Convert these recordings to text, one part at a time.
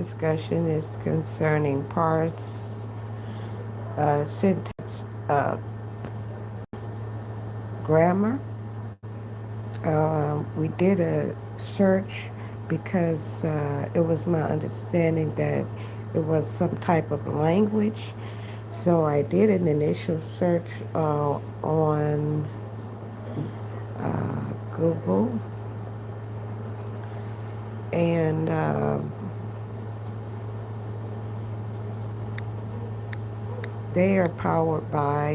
discussion is concerning parse, syntax, grammar. We did a search because it was my understanding that it was some type of language. So I did an initial search on Google, and they are powered by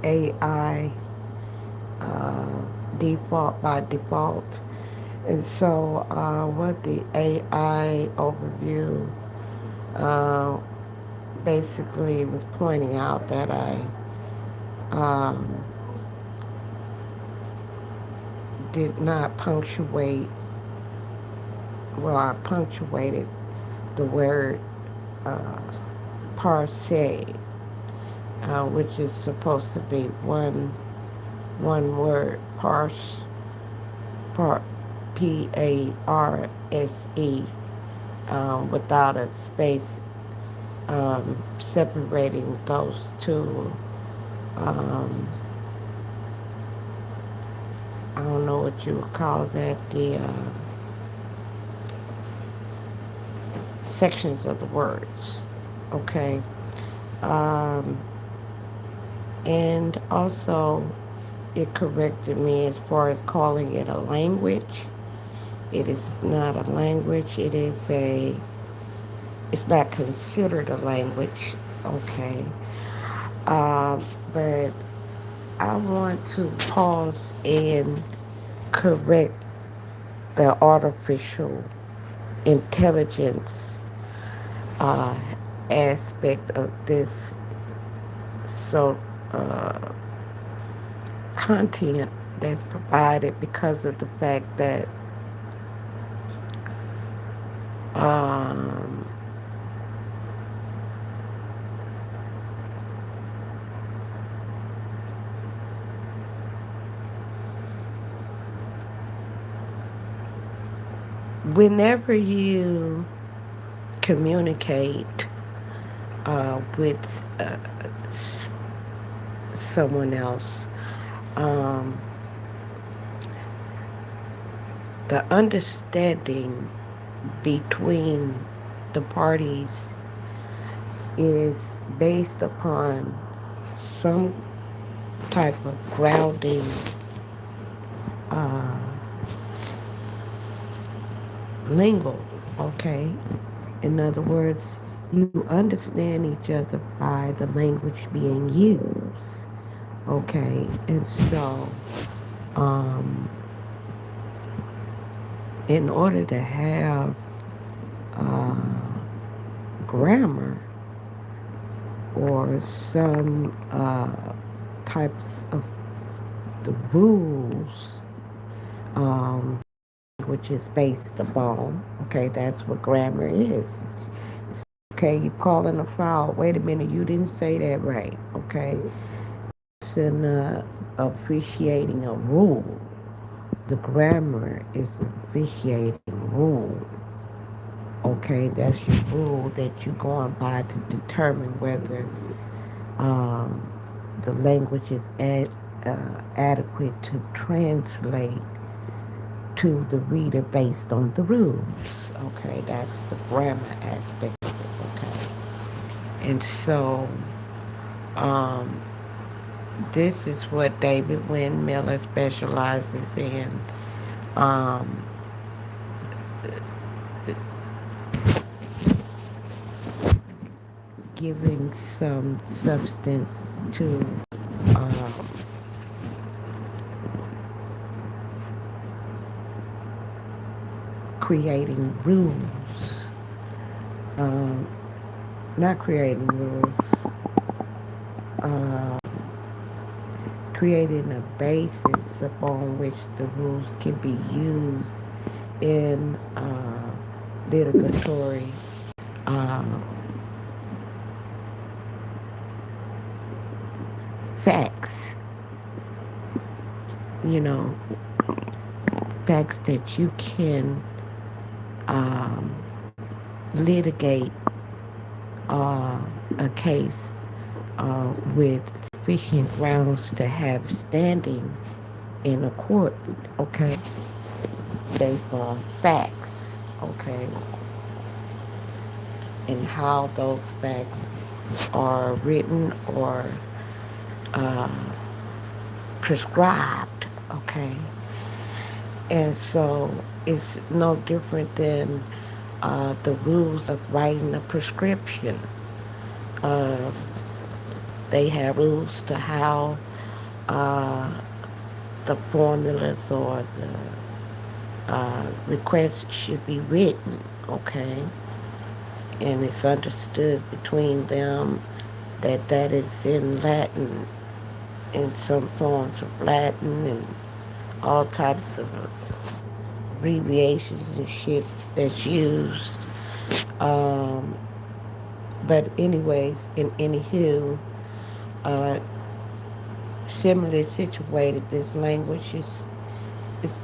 AI default by default. And so, what the AI overview uh, basically was pointing out that I um, did not punctuate, well, I punctuated the word uh, parse, which is supposed to be one word, parse, par, P-A-R-S-E, without a space separating those two. Um, I don't know what you would call that, the sections of the words. Okay. Um, and also, it corrected me as far as calling it a language. It is not a language. It's not considered a language. Okay. But I want to pause and correct the artificial intelligence uh, aspect of this so content that's provided, because of the fact that um, whenever you communicate with someone else, um, the understanding between the parties is based upon some type of grounding uh, lingo, okay? In other words, you understand each other by the language being used, okay? And so, um, in order to have uh, grammar or some types of the rules, which is based upon, okay, that's what grammar is. Okay, you calling a foul. Wait a minute, you didn't say that right. Okay, it's an officiating a rule. The grammar is officiating rule. Okay, that's your rule that you're going by to determine whether um, the language is adequate to translate to the reader based on the rules. Okay, that's the grammar aspect of it. Okay, and so um, this is what David-Wynn Miller specializes in. Um, Giving some substance to um, creating rules, um, not creating rules, uh, creating a basis upon which the rules can be used in litigatory uh, facts, you know, facts that you can um, litigate uh, a case with sufficient grounds to have standing in a court, okay, based on facts, okay, and how those facts are written or uh, prescribed, okay. And so it's no different than the rules of writing a prescription. Uh, they have rules to how uh, the formulas or the requests should be written, okay? And it's understood between them that that is in Latin, in some forms of Latin and all types of abbreviations and shit that's used. Um, but anyways, in anywho, uh, similarly situated, this language is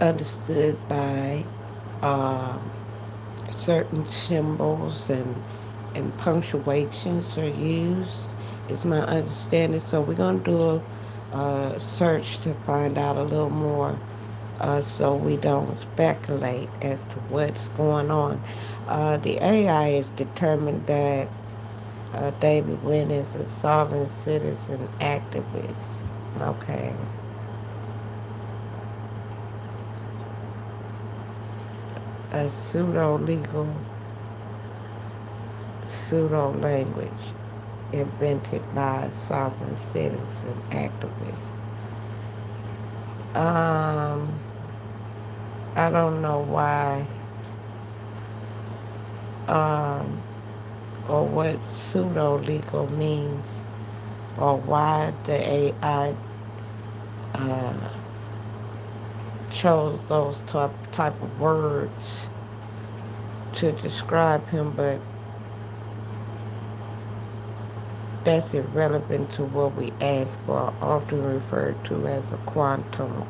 understood by uh, certain symbols and punctuations are used. Is my understanding. So we're gonna do a search to find out a little more, so we don't speculate as to what's going on. The AI is determined that David-Wynn is a sovereign citizen activist. Okay. A pseudo-legal pseudo-language invented by a sovereign citizen activist. I don't know why um, or what pseudo-legal means or why the AI uh, chose those type of words to describe him, but that's irrelevant to what we ask for, often referred to as a quantum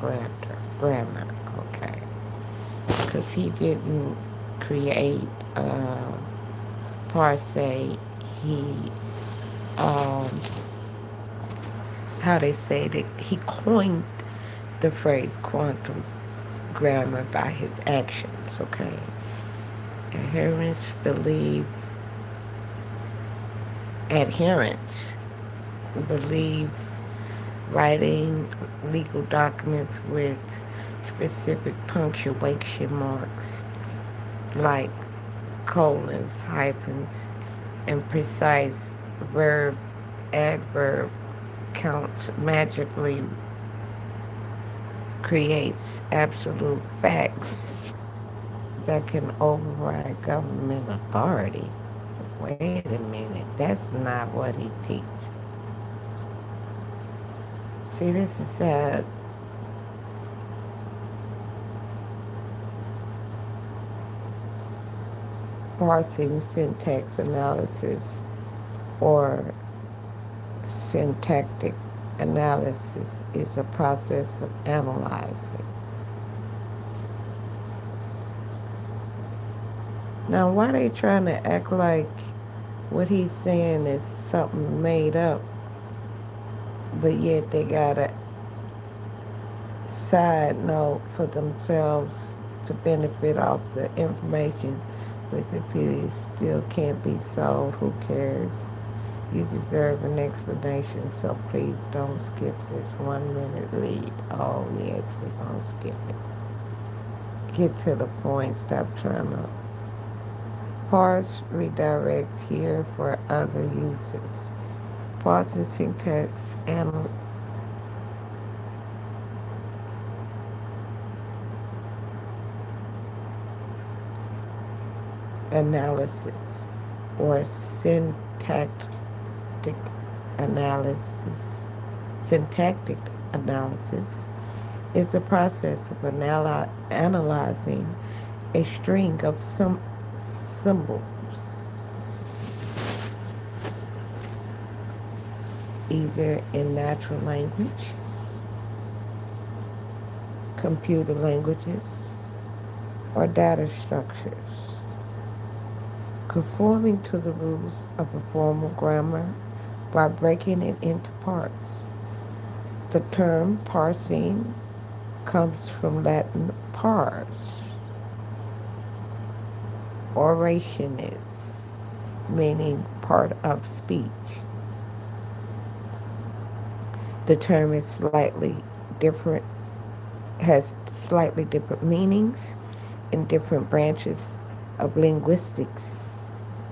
grammar, okay? Because he didn't create parse. He, um, how they say that, he coined the phrase quantum grammar by his actions, okay? Adherents believe writing legal documents with specific punctuation marks like colons, hyphens, and precise verb adverb counts magically creates absolute facts that can override government authority. Wait a minute, that's not what he teaches. See, this is parsing syntax analysis or syntactic analysis is a process of analyzing. Now, why they trying to act like what he's saying is something made up, but yet they got a side note for themselves to benefit off the information. Wikipedia still can't be sold. Who cares? You deserve an explanation, so please don't skip this 1 minute read. Oh yes, we're gonna skip it. Get to the point. Stop trying to parse redirects here for other uses. Parsing syntax analysis or syntactic analysis. Syntactic analysis is the process of analyzing a string of symbols, either in natural language, computer languages, or data structures, conforming to the rules of a formal grammar by breaking it into parts. The term parsing comes from Latin pars, orationis, meaning part of speech. The term is has slightly different meanings in different branches of linguistics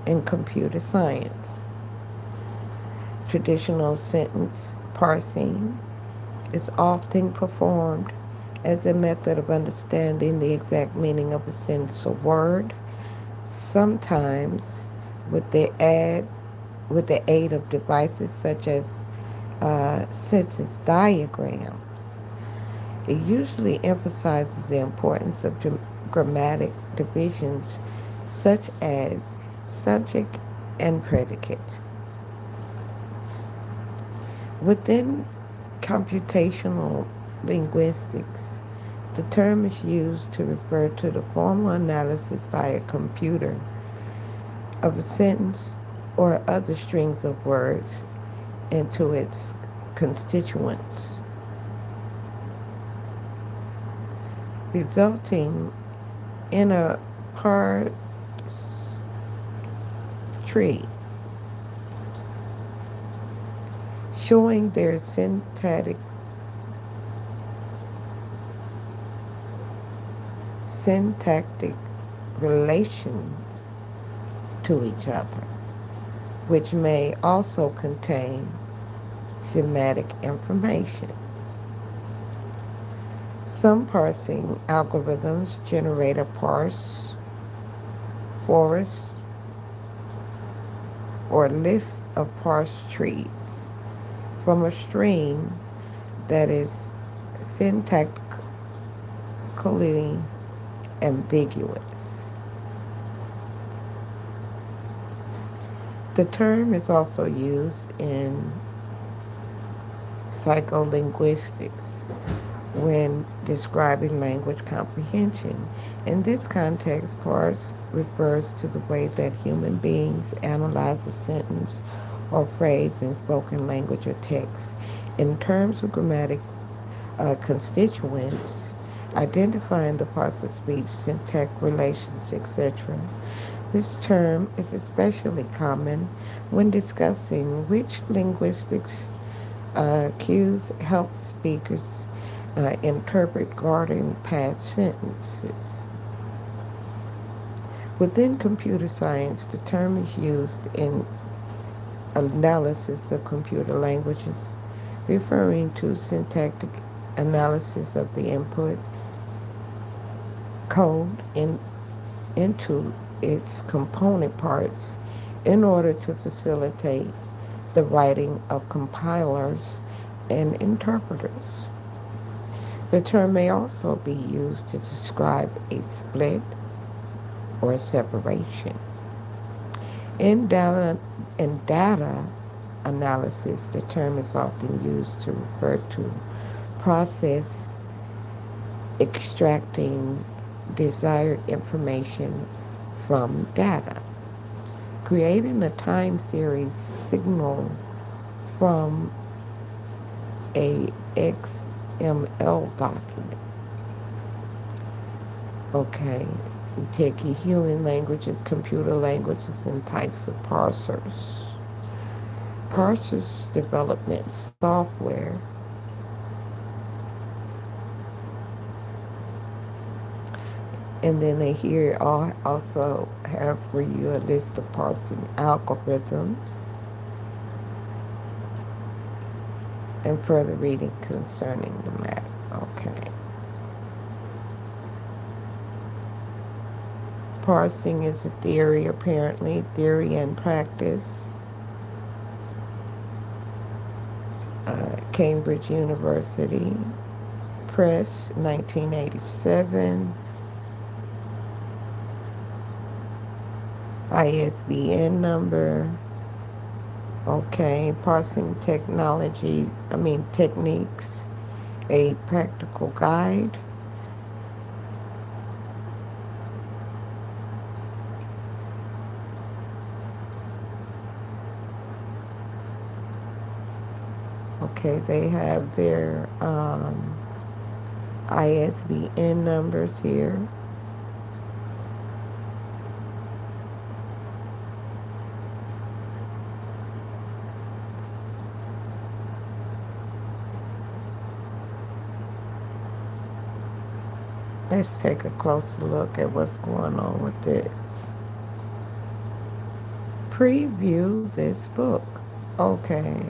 and computer science. Traditional sentence parsing is often performed as a method of understanding the exact meaning of a sentence or word, sometimes with the aid of devices such as sentence diagrams. It usually emphasizes the importance of grammatic divisions such as subject and predicate. Within computational linguistics, the term is used to refer to the formal analysis by a computer of a sentence or other strings of words into its constituents, resulting in a parse tree showing their syntactic relation to each other, which may also contain semantic information. Some parsing algorithms generate a parse, forest, or list of parse trees from a stream that is syntactically ambiguous. The term is also used in psycholinguistics when describing language comprehension. In this context, parse refers to the way that human beings analyze a sentence or phrase in spoken language or text. In terms of grammatic constituents, identifying the parts of speech, syntax relations, etc. This term is especially common when discussing which linguistics cues help speakers interpret garden path sentences. Within computer science, the term is used in analysis of computer languages, referring to syntactic analysis of the input code into its component parts in order to facilitate the writing of compilers and interpreters. The term may also be used to describe a split or a separation. In data analysis, the term is often used to refer to process extracting desired information from data, creating a time series signal from a XML document. Okay, we take human languages, computer languages, and types of parsers. Parsers development software and then they here also have for you a list of parsing algorithms and further reading concerning the matter. Okay. Parsing is a theory, apparently, theory and practice. Cambridge University Press, 1987. ISBN number. Okay, parsing techniques, a practical guide. Okay, they have their ISBN numbers here. Let's take a closer look at what's going on with this. Preview this book. Okay.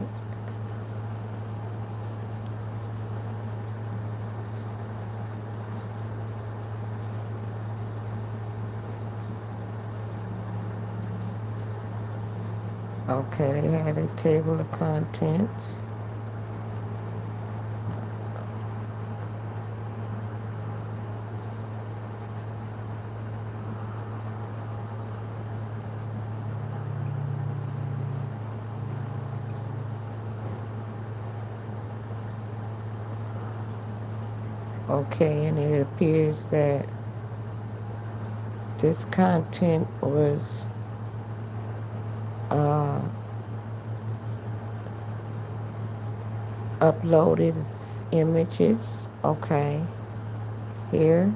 Okay, they had a table of contents. Okay, and it appears that this content was uh, uploaded images. Okay, here.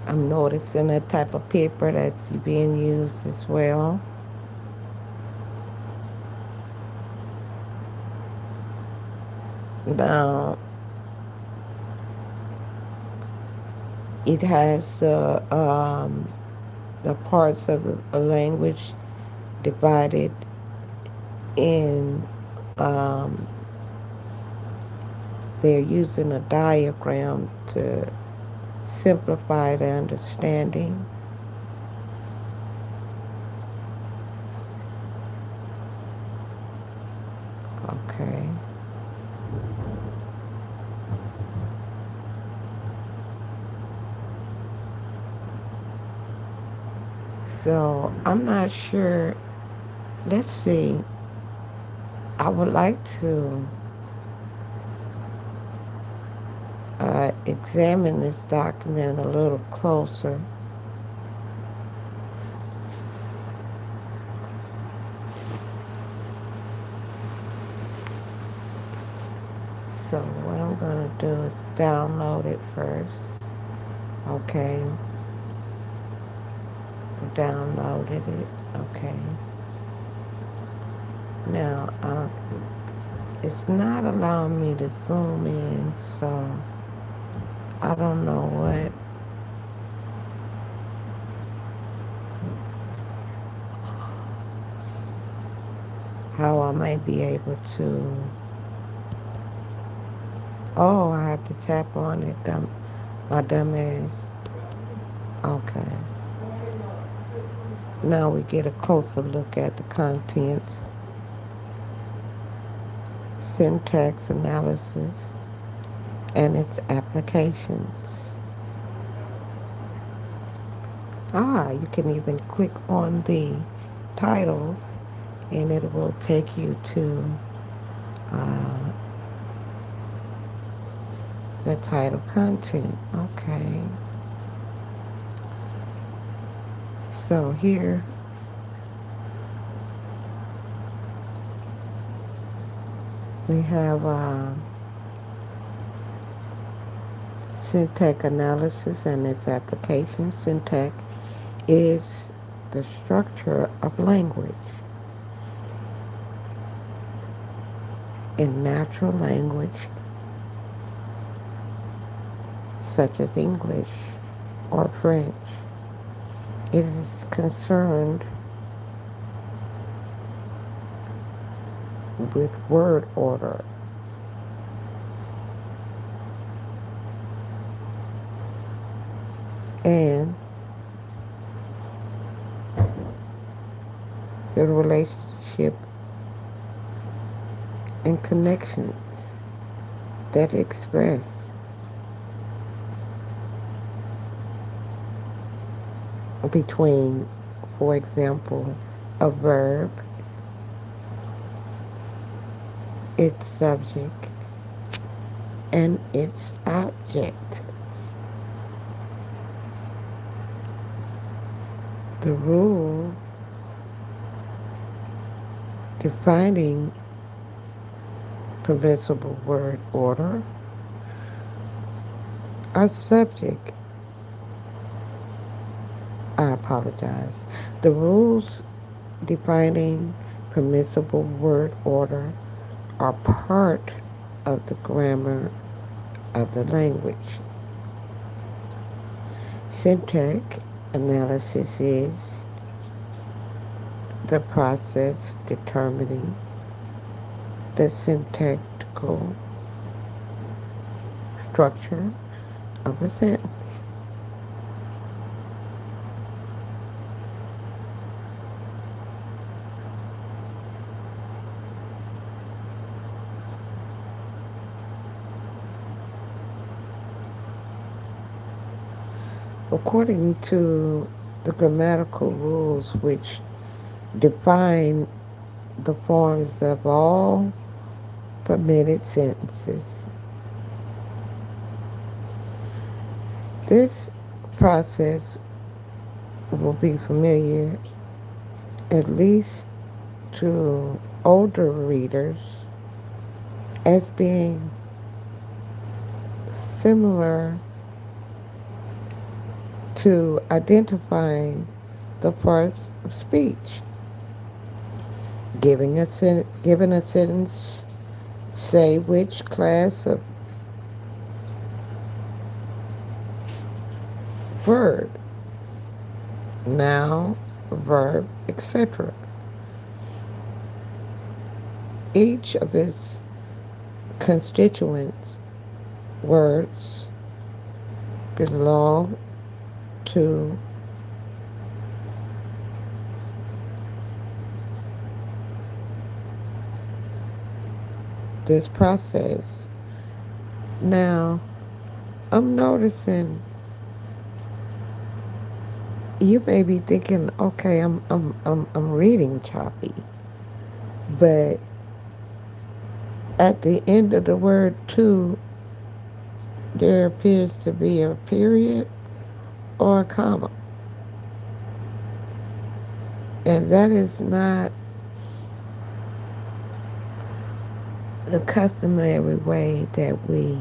I'm noticing that type of paper that's being used as well. Now, it has the parts of the language divided in, um, they're using a diagram to simplify the understanding. Okay. So I'm not sure. Let's see. I would like to examine this document a little closer. So what I'm going to do is download it first. Okay. Downloaded it. Okay. Now, it's not allowing me to zoom in, so I don't know how I might be able to. Oh, I have to tap on it, my dumb ass. Okay. Now we get a closer look at the contents. Syntax analysis and its applications. You can even click on the titles and it will take you to the title content. Okay. So here we have syntax analysis and its application. Syntax is the structure of language. In natural language, such as English or French, it is concerned with word order. And the relationship and connections that express between, for example, a verb, its subject, and its object. The rule defining permissible word order are subject. I apologize. The rules defining permissible word order are part of the grammar of the language. Syntax analysis is the process determining the syntactical structure of a sentence. According to the grammatical rules which define the forms of all permitted sentences, this process will be familiar at least to older readers as being similar to identifying the parts of speech. Given a sentence, say which class of word, noun, verb, etc. Each of its constituents words belong to this process. Now, I'm noticing you may be thinking, okay, I'm reading choppy, but at the end of the word to, there appears to be a period or a comma. And that is not the customary way that we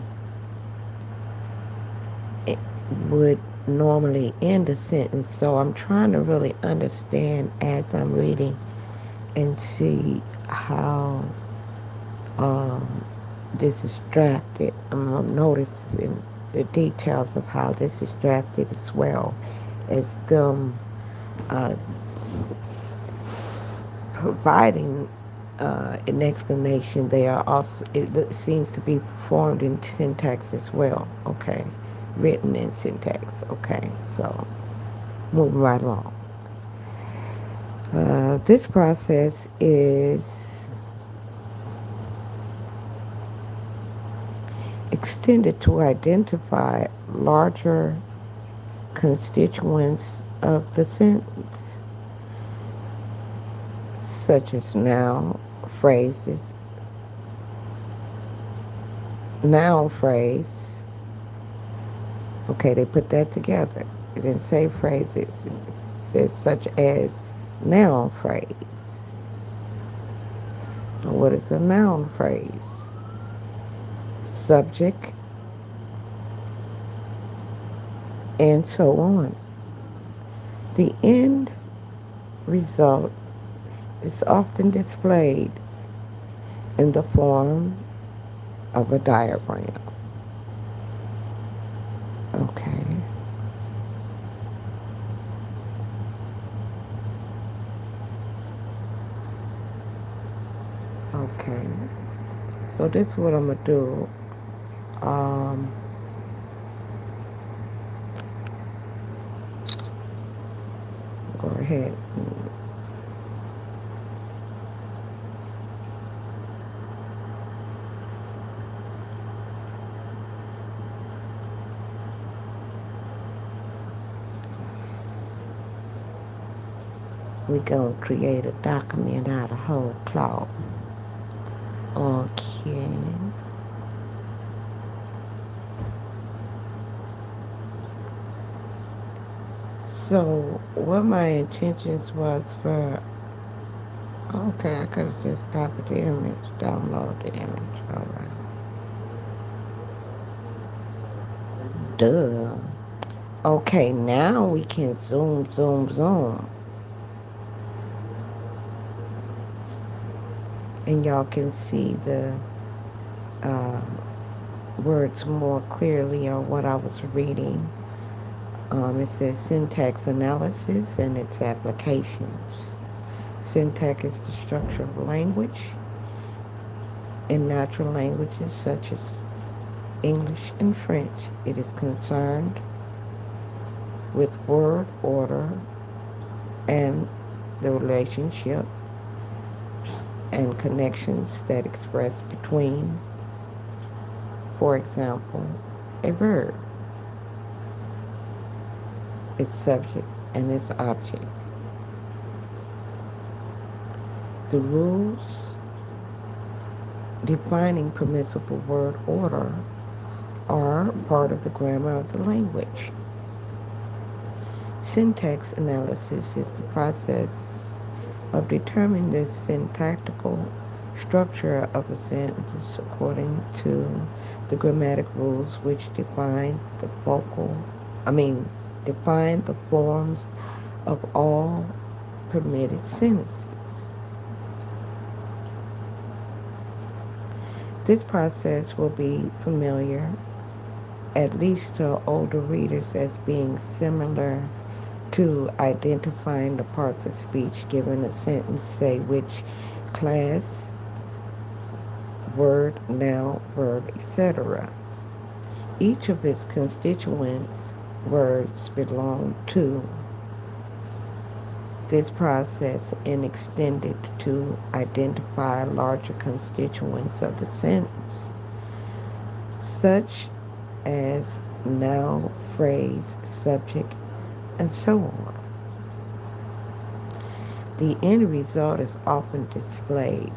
would normally end a sentence. So I'm trying to really understand as I'm reading and see how this is drafted. I'm noticing the details of how this is drafted as well as them providing an explanation. They are also, it seems to be formed in syntax as well. Okay, written in syntax. Okay, so moving right along. This process is extended to identify larger constituents of the sentence, such as noun phrases, noun phrase. Okay, they put that together. It didn't say phrases. It says such as noun phrase. What is a noun phrase? Subject, and so on. The end result is often displayed in the form of a diagram. Okay. Okay. So this is what I'm gonna do. Go ahead. We're going to create a document out of whole cloth. Okay. So, what my intentions was for, okay, I could have just copied the image, download the image, alright. Duh. Okay, now we can zoom, zoom, zoom. And y'all can see the uh, words more clearly on what I was reading. It says syntax analysis and its applications. Syntax is the structure of language. In natural languages such as English and French, it is concerned with word order and the relationships and connections that express between, for example, a verb, its subject, and its object. The rules defining permissible word order are part of the grammar of the language. Syntax analysis is the process of determining the syntactical structure of a sentence according to the grammatic rules which define the forms of all permitted sentences. This process will be familiar, at least to older readers, as being similar to identifying the parts of speech given a sentence, say which class, word, noun, verb, etc. Each of its constituents words belong to this process and extended to identify larger constituents of the sentence, such as noun, phrase, subject, and so on. The end result is often displayed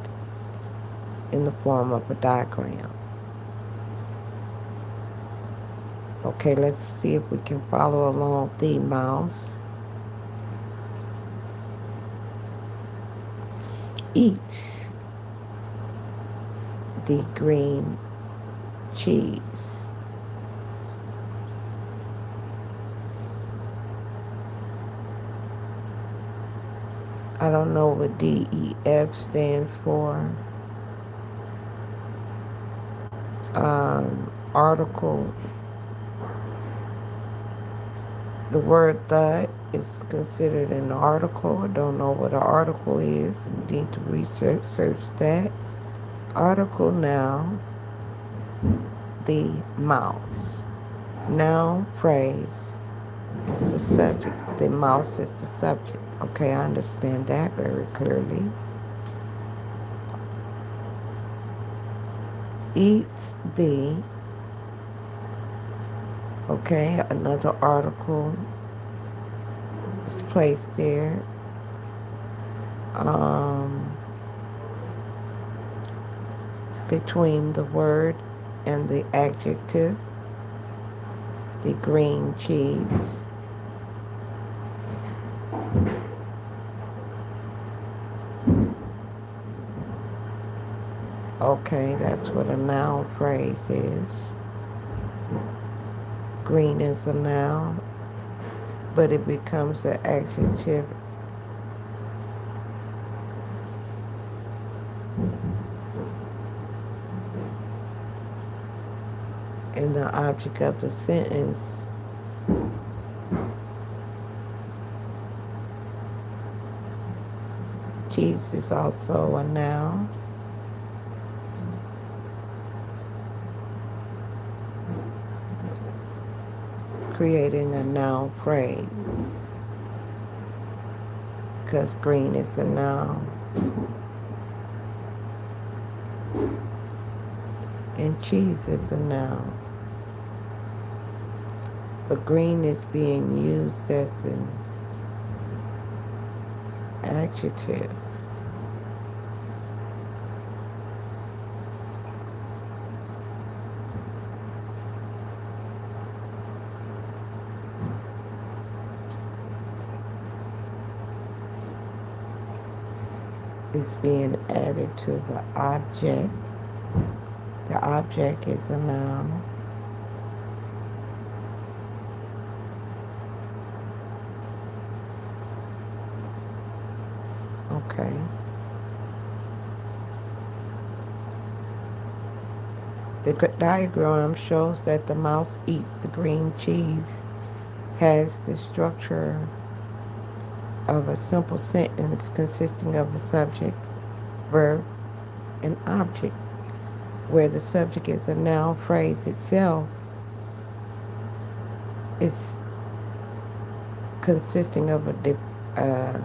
in the form of a diagram. Okay, let's see if we can follow along the mouse. Eats the green cheese. I don't know what DEF stands for. Article. The word "the" is considered an article. I don't know what an article is. Need to research that. Article now, the mouse. Noun, phrase is the subject. The mouse is the subject. Okay, I understand that very clearly. Eats the, okay, another article is placed there. Between the word and the adjective, the green cheese. Okay, that's what a noun phrase is. Green is a noun, but it becomes an adjective in the object of the sentence. Cheese is also a noun. Creating a noun phrase, because green is a noun and cheese is a noun, but green is being used as an adjective. is being added to the object. The object is a noun. Okay. The diagram shows that the mouse eats the green cheese has the structure of a simple sentence consisting of a subject, verb, and object, where the subject is a noun phrase itself is consisting uh,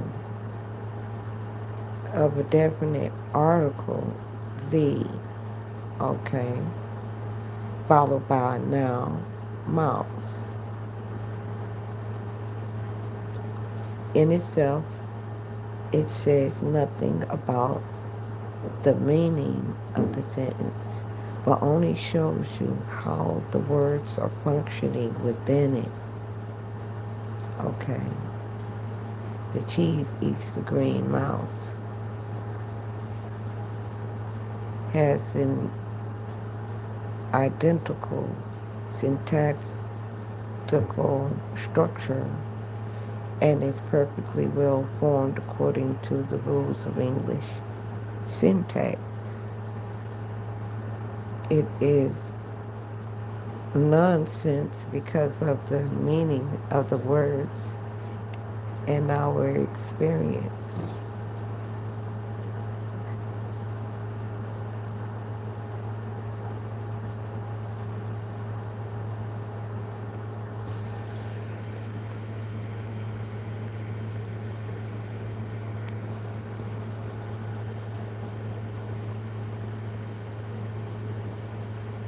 of a definite article, the, okay, followed by a noun, mouse. In itself, it says nothing about the meaning of the sentence, but only shows you how the words are functioning within it. Okay. The cheese eats the green mouse has an identical syntactical structure and is perfectly well formed according to the rules of English syntax. It is nonsense because of the meaning of the words and our experience.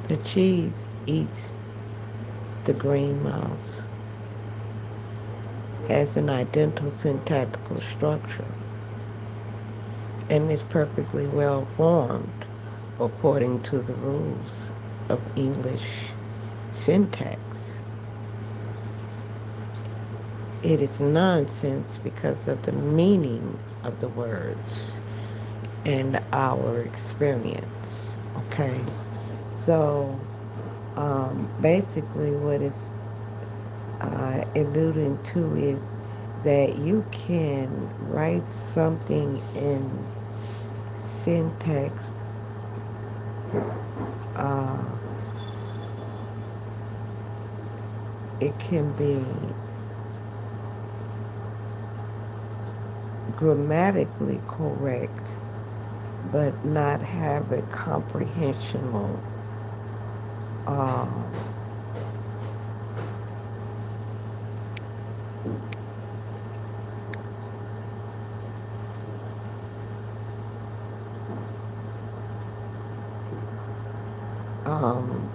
The cheese eats the green mouse has an identical syntactical structure and is perfectly well formed according to the rules of English syntax. It is nonsense because of the meaning of the words and our experience. Okay, so basically what it's alluding to is that you can write something in syntax uh, it can be grammatically correct but not have a comprehensional uh, um,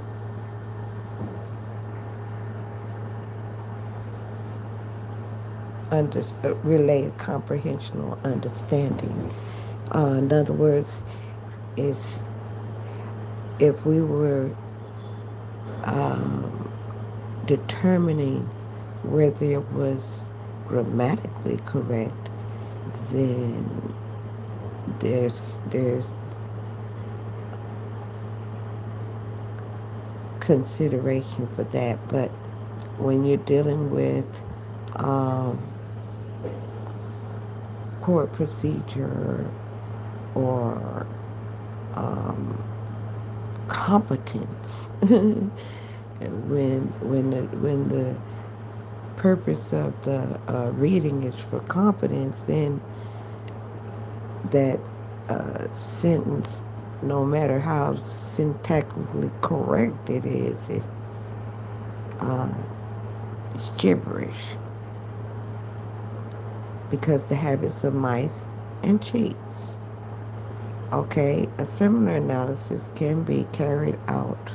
relay comprehensional understanding. In other words, is if we were um, determining whether it was grammatically correct, then there's consideration for that. But when you're dealing with court procedure or competence, when the purpose of the reading is for competence, then that sentence, no matter how syntactically correct it is, it's gibberish because the habits of mice and cheese. Okay, a similar analysis can be carried out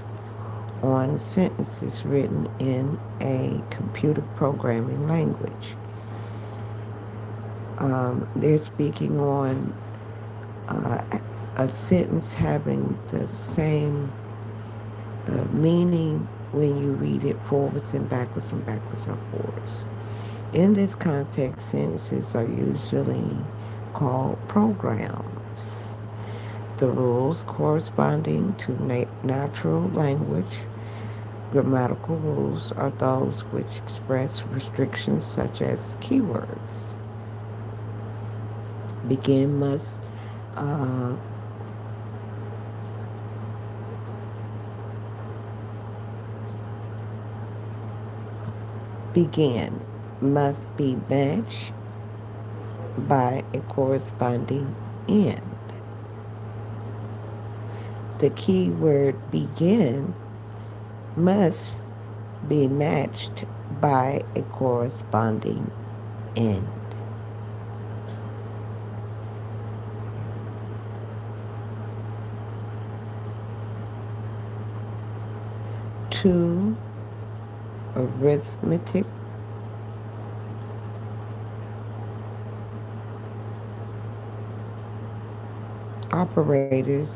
on sentences written in a computer programming language. They're speaking on a sentence having the same meaning when you read it forwards and backwards and backwards and forwards. In this context, sentences are usually called programs. The rules corresponding to natural language, grammatical rules, are those which express restrictions such as keywords. Begin must uh, begin must be matched by a corresponding end. The keyword begin must be matched by a corresponding end. Two arithmetic operators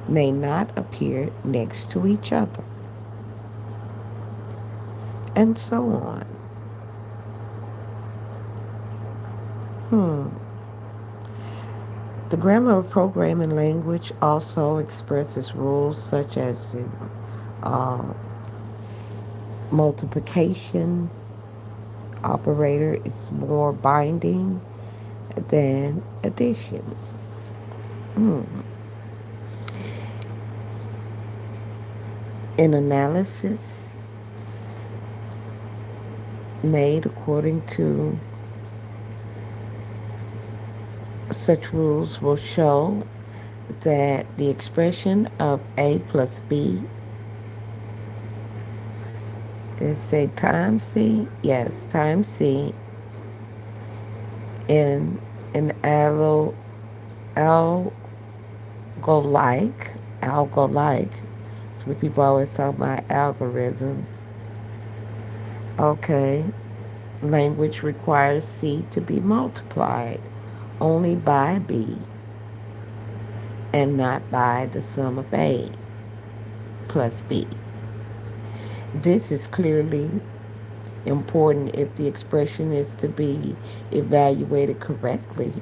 may not appear next to each other, and so on. Hmm. The grammar of programming language also expresses rules such as uh, multiplication operator is more binding than addition. Hmm. An analysis made according to such rules will show that the expression of A plus B is say times C, yes, times C in an algo-like. So people always talk about algorithms. Okay, language requires C to be multiplied only by B and not by the sum of A plus B. This is clearly important if the expression is to be evaluated correctly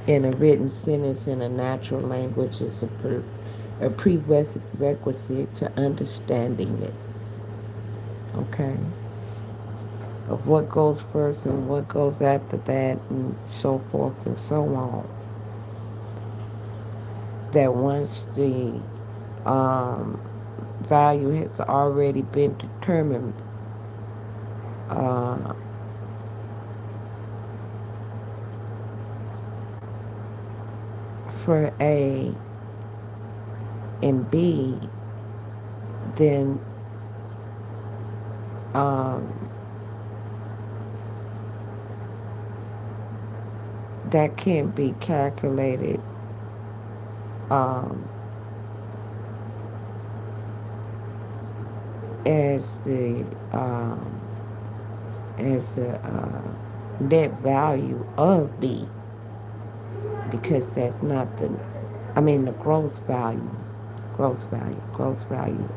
in a written sentence in a natural language is a prerequisite to understanding it. Okay? Of what goes first and what goes after that, and so forth and so on. That once the value has already been determined, uh, for A and B, then that can't be calculated as the net value of B, because that's not the gross value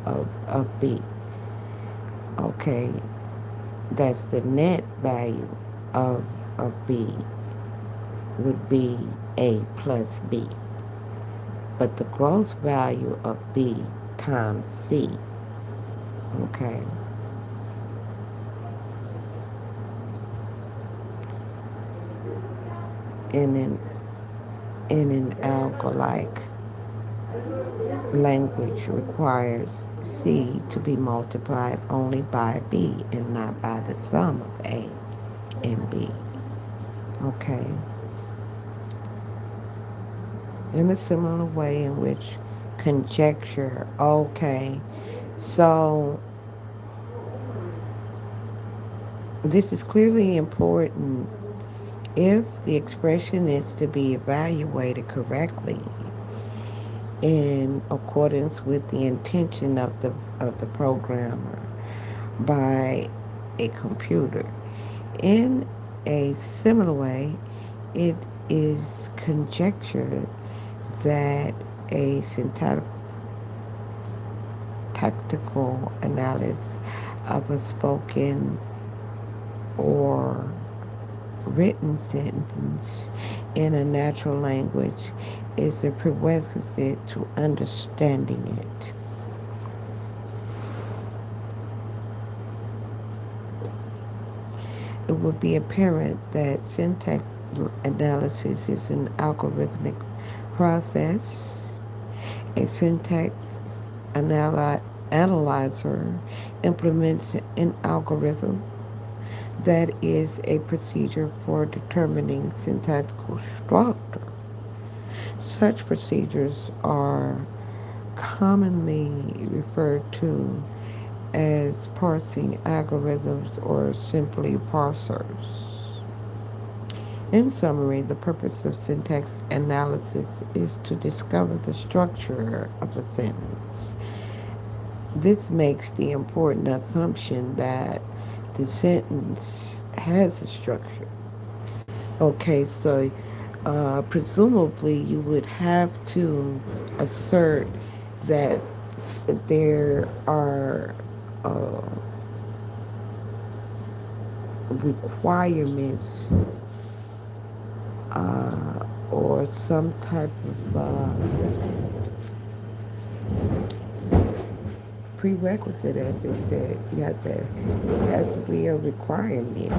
of B. Okay, that's the net value of B would be A plus B. But the gross value of B times C, okay, in an algo-like language requires C to be multiplied only by B and not by the sum of A and B. Okay. In a similar way in which conjecture, okay, so this is clearly important if the expression is to be evaluated correctly in accordance with the intention of the programmer by a computer. In a similar way, it is conjecture that a tactical analysis of a spoken or written sentence in a natural language is a prerequisite to understanding it. It would be apparent that syntax analysis is an algorithmic process. A syntax analyzer implements an algorithm that is a procedure for determining syntactical structure. Such procedures are commonly referred to as parsing algorithms or simply parsers. In summary, the purpose of syntax analysis is to discover the structure of a sentence. This makes the important assumption that the sentence has a structure. Okay, so presumably you would have to assert that there are requirements or some type of prerequisite, as it said. It has to be a requirement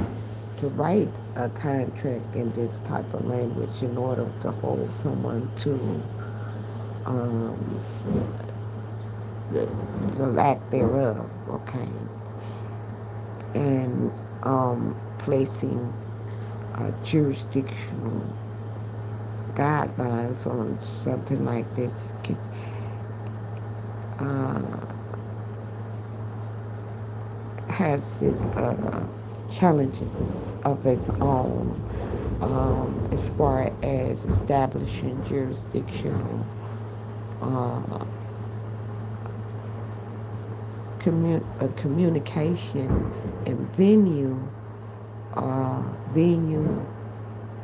to write a contract in this type of language in order to hold someone to um, the lack thereof, okay, and placing jurisdictional guidelines on something like this uh, has challenges of its own as far as establishing jurisdictional uh, communication and venue. Venue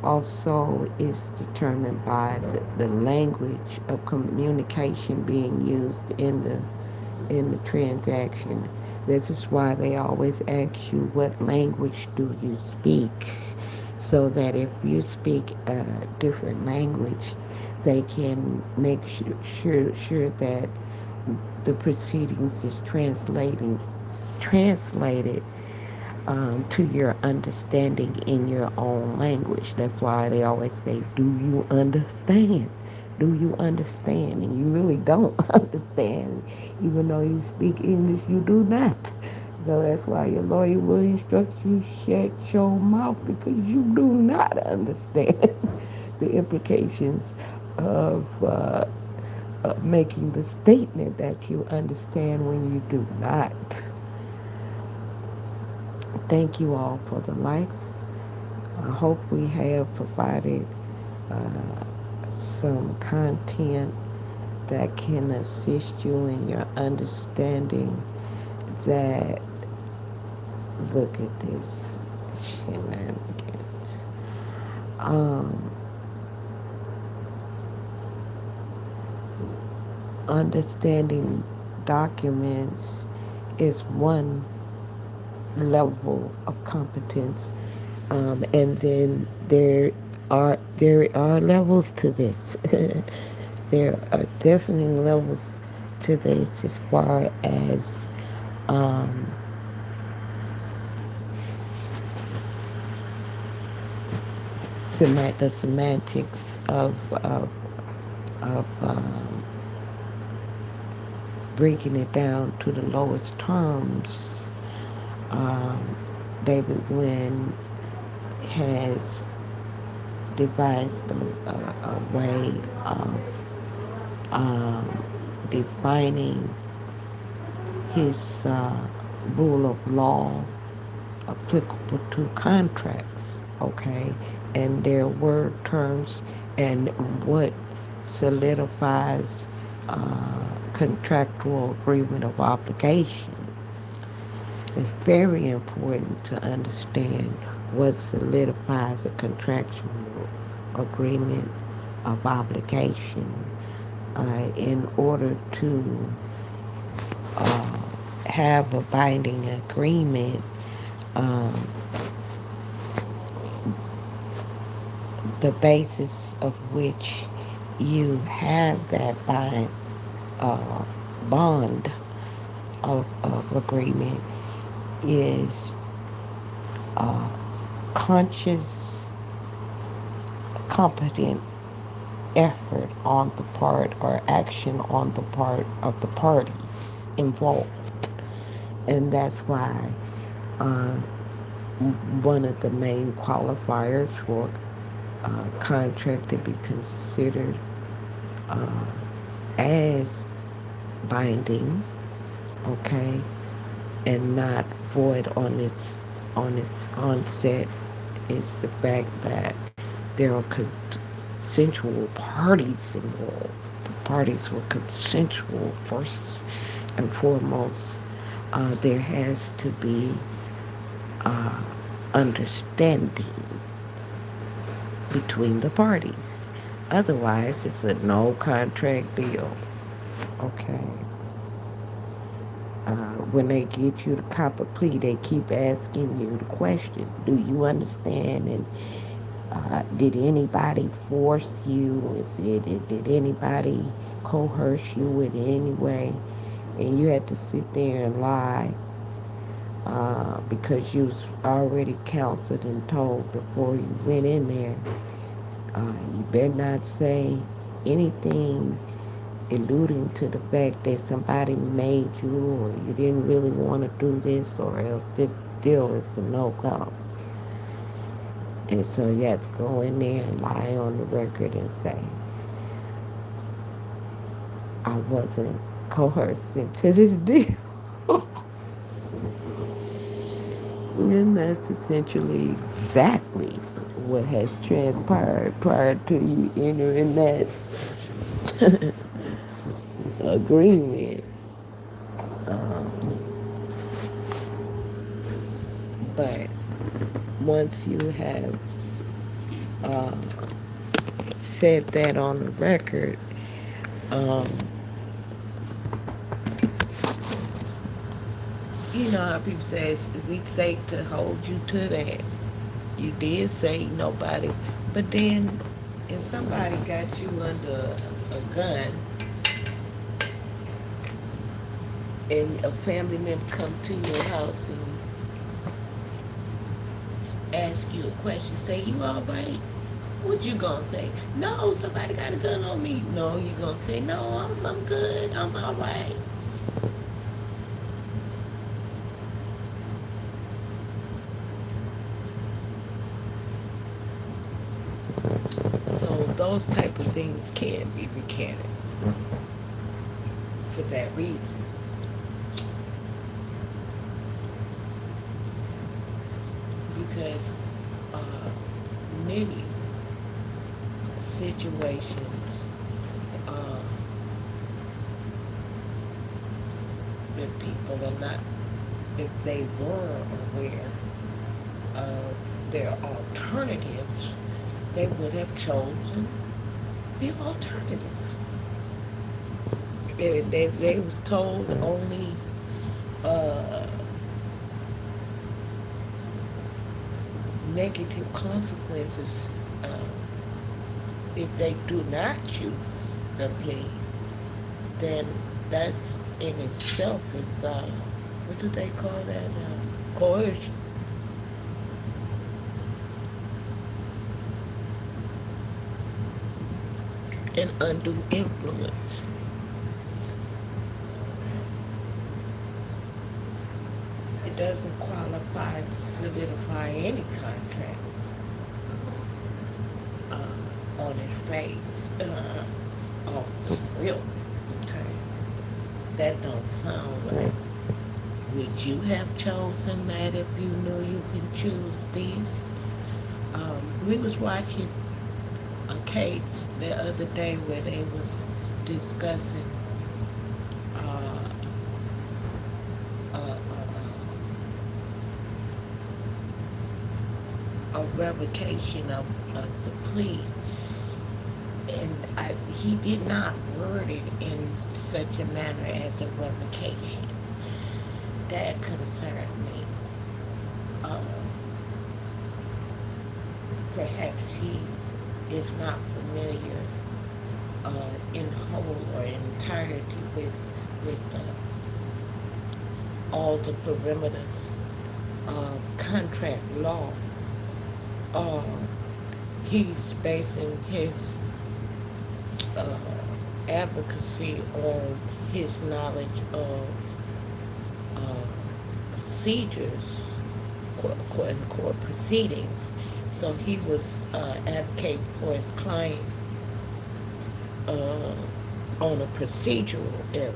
also is determined by the language of communication being used in the transaction. This is why they always ask you, what language do you speak? So that if you speak a different language, they can make sure that the proceedings is translated to your understanding in your own language. That's why they always say, do you understand? Do you understand? And you really don't understand. Even though you speak English, you do not. So that's why your lawyer will instruct you, shut your mouth, because you do not understand the implications of making the statement that you understand when you do not. Thank you all for the likes. I hope we have provided some content that can assist you in your understanding that, look at this shenanigans. Understanding documents is one level of competence, and then there are levels to this. There are definitely levels to this as far as the semantics of breaking it down to the lowest terms. David-Wynn has devised a way of defining his rule of law applicable to contracts, okay, and their word terms and what solidifies contractual agreement of obligation. It's very important to understand what solidifies a contractual agreement of obligation in order to have a binding agreement. the basis of which you have that uh, bond of agreement is uh, conscious, competent effort on the part or action on the part of the parties involved. And that's why uh, one of the main qualifiers for contract to be considered uh, as binding, okay, and not void on its onset is the fact that there are consensual parties involved. The parties were consensual first and foremost. There has to be uh, understanding between the parties. Otherwise, it's a no contract deal. Okay. When they get you to cop a plea, they keep asking you the question: do you understand? And did anybody force you? Did anybody coerce you in any way? And you had to sit there and lie because you was already counseled and told before you went in there. You better not say anything alluding to the fact that somebody made you or you didn't really want to do this or else this deal is a no-go. And so you have to go in there and lie on the record and say, I wasn't coerced into this deal. And that's essentially exactly what has transpired prior to you entering that agreement. But once you have uh, said that on the record, um, you know how people say we say to hold you to that. You did say nobody, but then if somebody got you under a gun and a family member come to your house and ask you a question, say, you all right? What you gonna say? No, somebody got a gun on me. No, you gonna say, no, I'm good, I'm all right. So those type of things can be recanted for that reason. Because many situations that people are not, if they were aware of their alternatives, they would have chosen the alternatives. They was told only negative consequences if they do not choose the plea, then that's in itself is what do they call that? Coercion. And undue influence. It doesn't qualify to solidify any contract on its face, off the real. Okay, that don't sound right. Would you have chosen that if you knew you could choose these? We was watching a case the other day where they was discussing a revocation of the plea, and he did not word it in such a manner as a revocation. That concerned me. Perhaps he is not familiar in whole or entirety with all the perimeters of contract law, uh, he's basing his uh, advocacy on his knowledge of procedures, in court proceedings. So he was advocating for his client on a procedural error.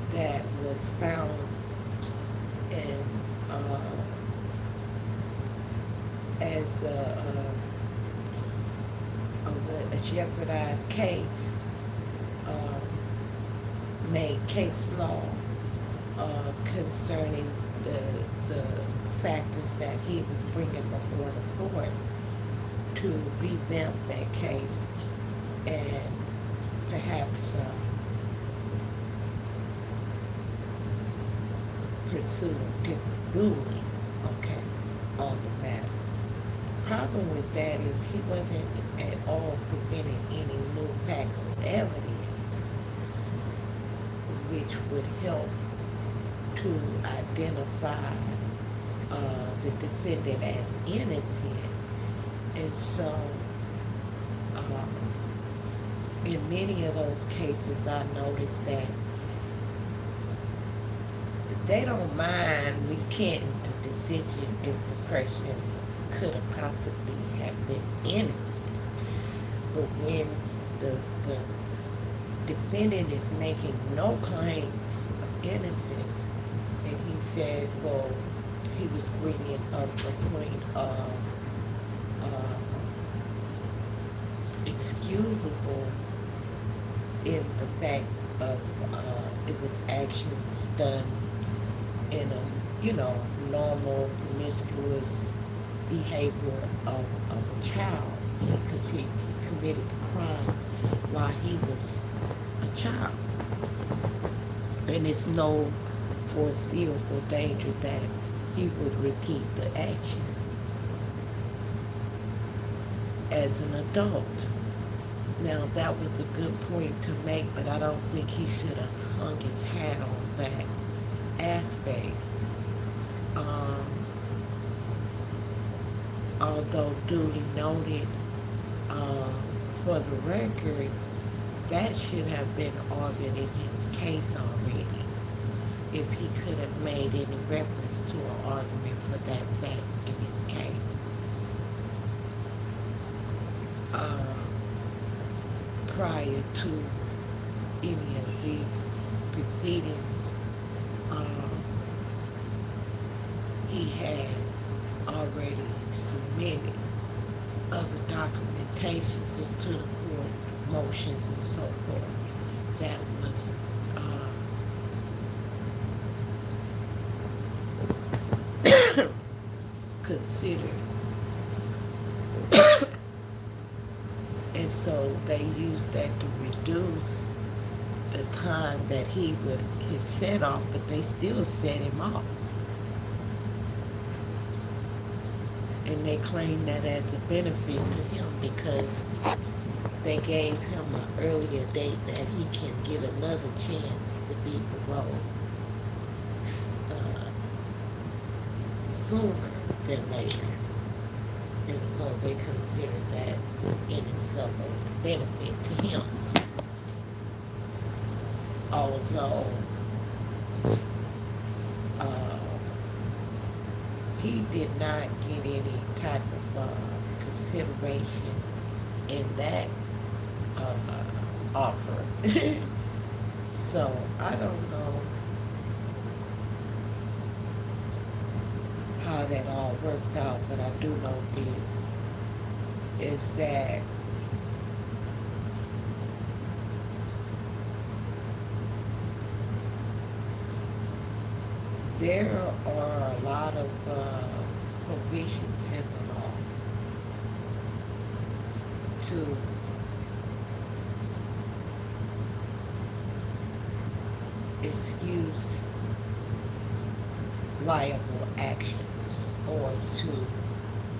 That was found in as a jeopardized case, made case law concerning the factors that he was bringing before the court to revamp that case and perhaps pursue a different ruling, okay, on the matter. Problem with that is he wasn't at all presenting any new facts of evidence which would help to identify the defendant as innocent. And so in many of those cases I noticed that they don't mind recanting the decision if the person could have possibly have been innocent. But when the defendant is making no claims of innocence, and he said, well, he was bringing up the point of excusable in the fact of it was actions done in a normal, promiscuous behavior of a child, because he committed the crime while he was a child. And it's no foreseeable danger that he would repeat the action as an adult. Now, that was a good point to make, but I don't think he should have hung his hat on that aspect. Although duly noted, for the record, that should have been argued in his case already, if he could have made any reference to an argument for that fact in his case. Prior to any of these proceedings, he had already submitted other documentations into the court, motions and so forth, that was considered. And so they used that to reduce the time that he would his set off, but they still set him off. And they claim that as a benefit to him because they gave him an earlier date that he can get another chance to be paroled sooner than later. And so they consider that in itself as a benefit to him. Although he did not get any type of consideration in that offer. So I don't know how that all worked out, but I do know this, is that there are a lot of provisions in the law to excuse liable actions or to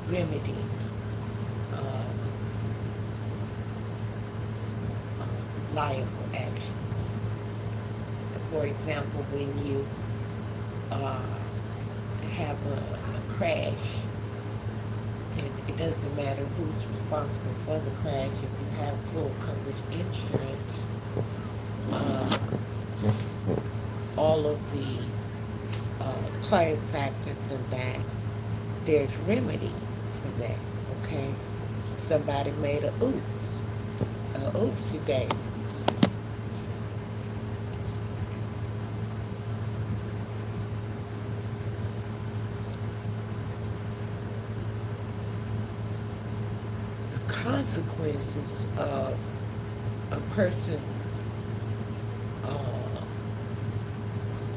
remedy liable actions. For example, when you have a crash, and it doesn't matter who's responsible for the crash, if you have full coverage insurance, all of the claim factors in that, there's remedy for that, okay? Somebody made a oopsie daisy. The consequences of a person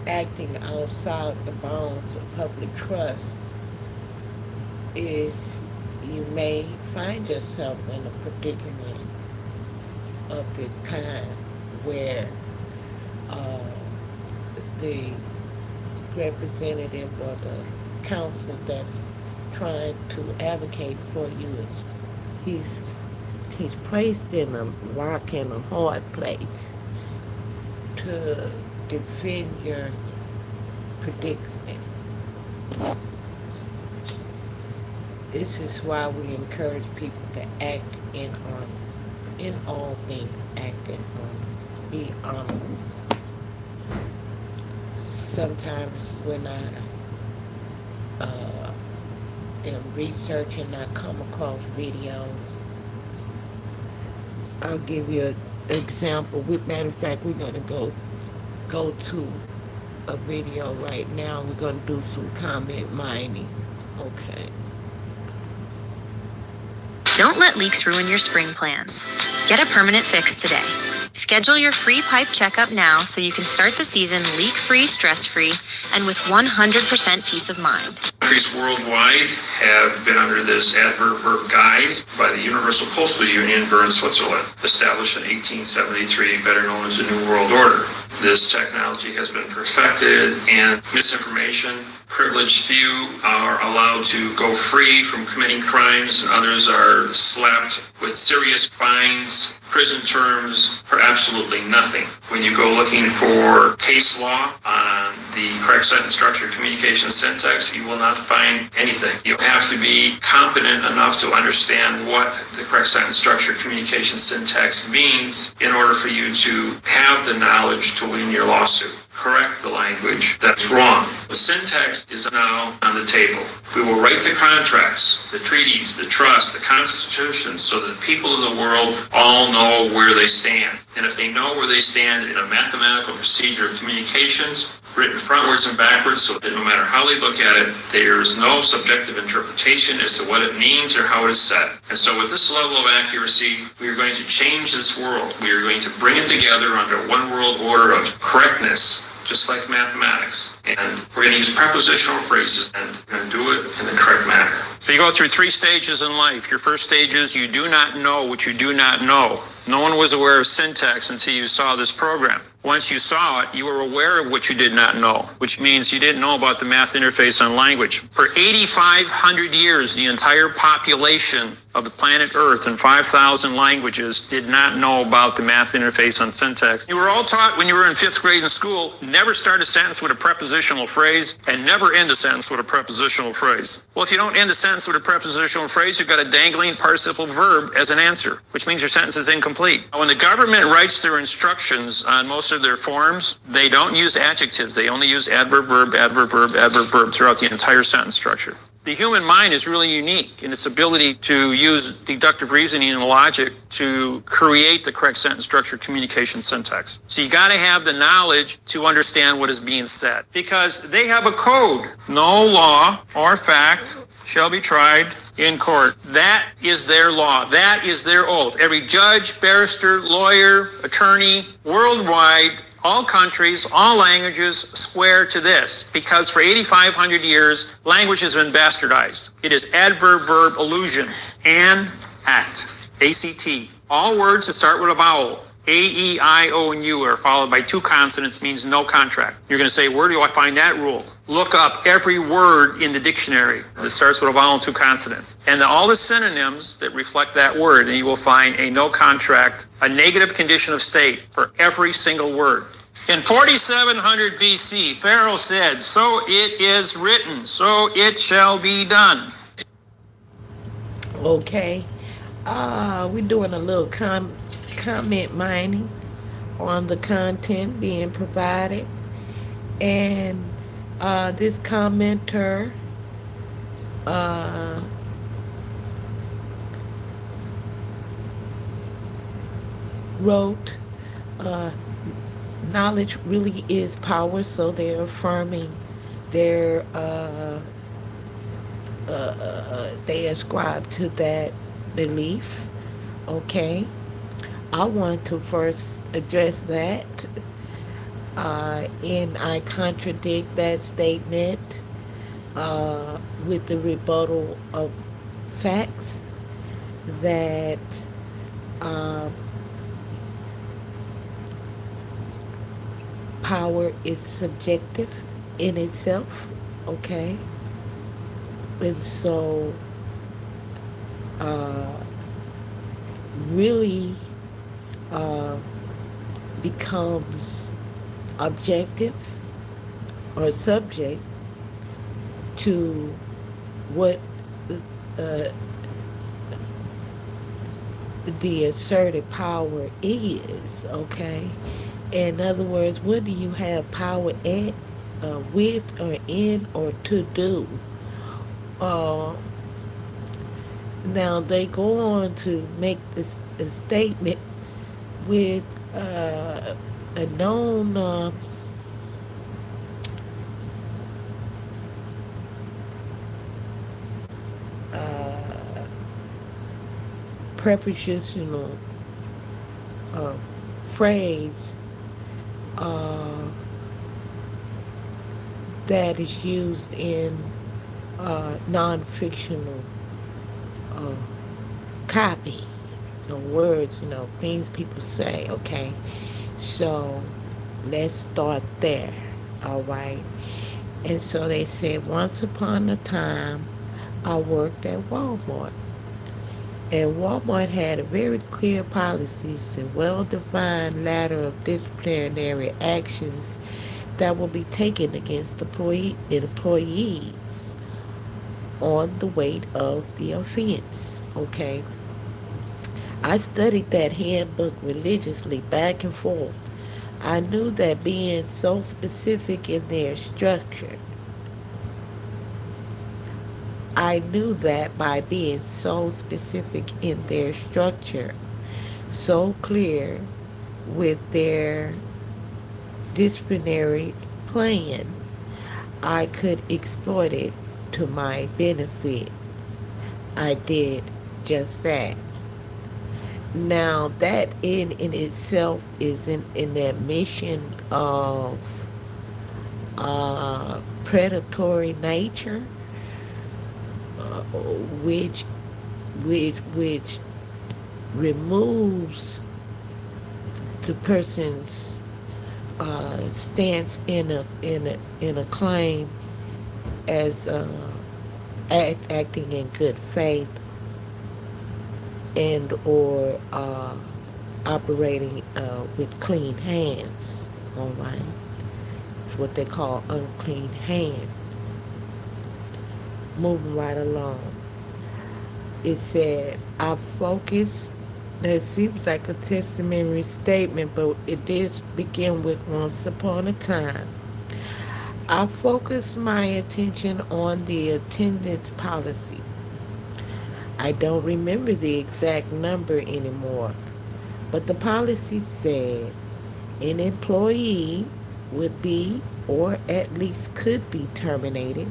acting outside the bounds of public trust is you may find yourself in a predicament of this kind where the representative or the counsel that's trying to advocate for you is he's placed in a rock and a hard place to defend your predicament. This is why we encourage people to act in all things, act in honor, be honorable. Sometimes when I am researching, I come across videos. I'll give you an example. Matter of fact, we're going to go to a video right now. We're going to do some comment mining. Okay. Don't let leaks ruin your spring plans. Get a permanent fix today. Schedule your free pipe checkup now so you can start the season leak-free, stress-free, and with 100% peace of mind. Countries worldwide have been under this adverb verb guise by the Universal Postal Union, Bern, Switzerland, established in 1873, better known as the New World Order. This technology has been perfected, and misinformation, privileged few are allowed to go free from committing crimes, and others are slapped with serious fines, prison terms for absolutely nothing. When you go looking for case law on the correct sentence structure communication syntax, you will not find anything. You have to be competent enough to understand what the correct sentence structure communication syntax means in order for you to have the knowledge to win your lawsuit. Correct the language that's wrong. The syntax is now on the table. We will write the contracts, the treaties, the trust, the constitution, so that people of the world all know where they stand. And if they know where they stand in a mathematical procedure of communications, written frontwards and backwards, so that no matter how they look at it, there's no subjective interpretation as to what it means or how it is said. And so with this level of accuracy, we are going to change this world. We are going to bring it together under one world order of correctness, just like mathematics. And we're going to use prepositional phrases, and we're going to do it in the correct manner. So you go through 3 stages in life. Your first stage is you do not know what you do not know. No one was aware of syntax until you saw this program. Once you saw it, you were aware of what you did not know, which means you didn't know about the math interface on language. For 8,500 years, the entire population of the planet Earth in 5,000 languages did not know about the math interface on syntax. You were all taught when you were in 5th grade in school, never start a sentence with a prepositional phrase and never end a sentence with a prepositional phrase. Well, if you don't end a sentence with a prepositional phrase, you've got a dangling participle verb as an answer, which means your sentence is incomplete. When the government writes their instructions on most of their forms, they don't use adjectives. They only use adverb, verb, adverb, verb, adverb, verb throughout the entire sentence structure. The human mind is really unique in its ability to use deductive reasoning and logic to create the correct sentence structure communication syntax. So you got to have the knowledge to understand what is being said, because they have a code. No law or fact shall be tried in court. That is their law. That is their oath. Every judge, barrister, lawyer, attorney, worldwide, all countries, all languages swear to this, because for 8,500 years, language has been bastardized. It is adverb-verb illusion. An, act, ACT. All words that start with a vowel. A, E, I, O, and U are followed by two consonants means no contract. You're going to say, where do I find that rule? Look up every word in the dictionary that starts with a vowel and two consonants. And then all the synonyms that reflect that word, and you will find a no contract, a negative condition of state for every single word. In 4700 BC, Pharaoh said, so it is written, so it shall be done. Okay. We're doing a little comment mining on the content being provided. And this commenter wrote, knowledge really is power, so they're affirming their they ascribe to that belief. Okay, I want to first address that, and I contradict that statement with the rebuttal of facts that power is subjective in itself. Okay, and so really becomes objective or subject to what the asserted power is. Okay, in other words, what do you have power at, with, or in, or to do? Now they go on to make this a statement with a known prepositional phrase that is used in non-fictional copy, words, things people say. Okay, so let's start there. All right. And so they said, once upon a time I worked at Walmart, and Walmart had a very clear policies and well-defined ladder of disciplinary actions that will be taken against employees on the weight of the offense. Okay, I studied that handbook religiously back and forth. I knew that being so specific in their structure, I knew that by being so specific in their structure, so clear with their disciplinary plan, I could exploit it to my benefit. I did just that. Now that in itself is an admission of predatory nature, which removes the person's stance in a claim as acting in good faith and or operating with clean hands. All right, it's what they call unclean hands. Moving right along, it said, I focused. Now it seems like a testamentary statement, but it did begin with once upon a time. I focused my attention on the attendance policy. I don't remember the exact number anymore, but the policy said an employee would be, or at least could be, terminated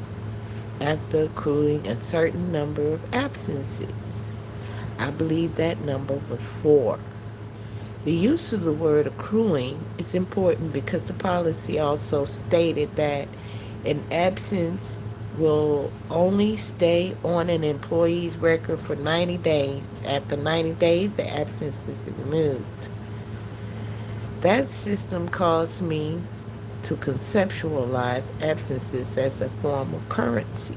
after accruing a certain number of absences. I believe that number was 4. The use of the word accruing is important because the policy also stated that an absence will only stay on an employee's record for 90 days. After 90 days, the absence is removed. That system caused me to conceptualize absences as a form of currency.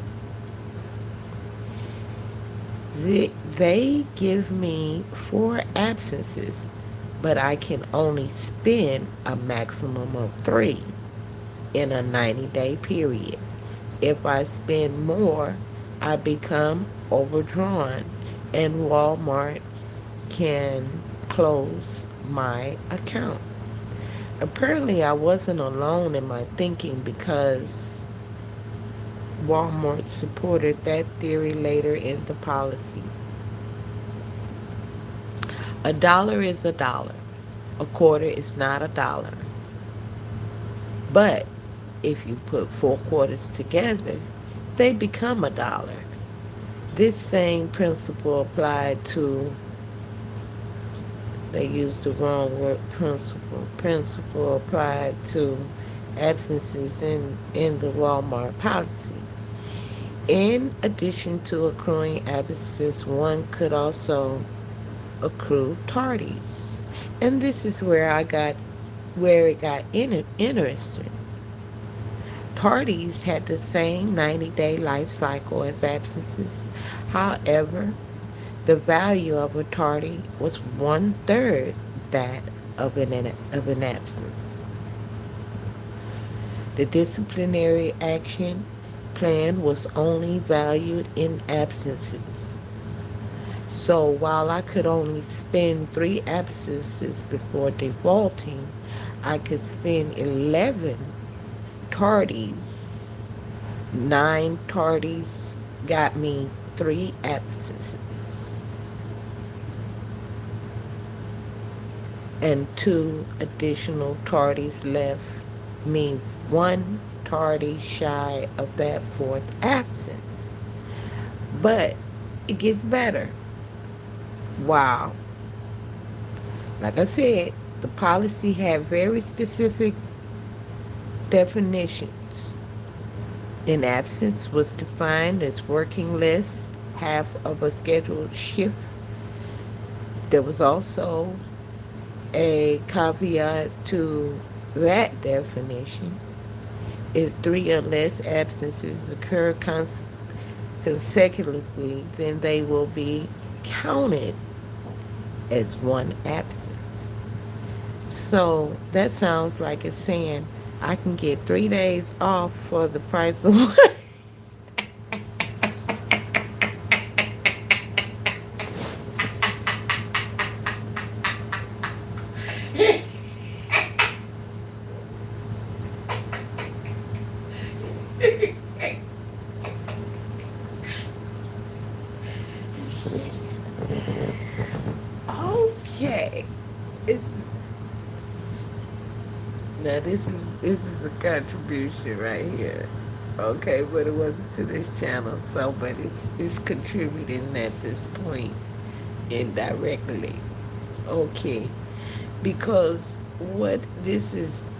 They give me 4 absences, but I can only spend a maximum of 3 in a 90-day period. If I spend more, I become overdrawn, and Walmart can close my account. Apparently, I wasn't alone in my thinking, because Walmart supported that theory later in the policy. A dollar is a dollar. A quarter is not a dollar. But if you put 4 quarters together, they become a dollar. This same principle applied to, they used the wrong word, principle applied to absences in the Walmart policy. In addition to accruing absences, one could also accrue tardies. And this is where it got interesting. Tardies had the same 90-day life cycle as absences. However, the value of a tardy was 1/3 that of an absence. The disciplinary action plan was only valued in absences. So while I could only spend 3 absences before defaulting, I could spend 11 tardies. 9 tardies got me 3 absences. And 2 additional tardies left me 1 tardy shy of that 4th absence. But it gets better. Wow. Like I said, the policy had very specific definitions. An absence was defined as working less half of a scheduled shift. There was also a caveat to that definition. If 3 or less absences occur consecutively, then they will be counted as 1 absence. So that sounds like it's saying I can get 3 days off for the price of 1. Okay. Now this is a contribution right here. Okay, but it wasn't to this channel, so but it's contributing at this point indirectly. Okay, because what this is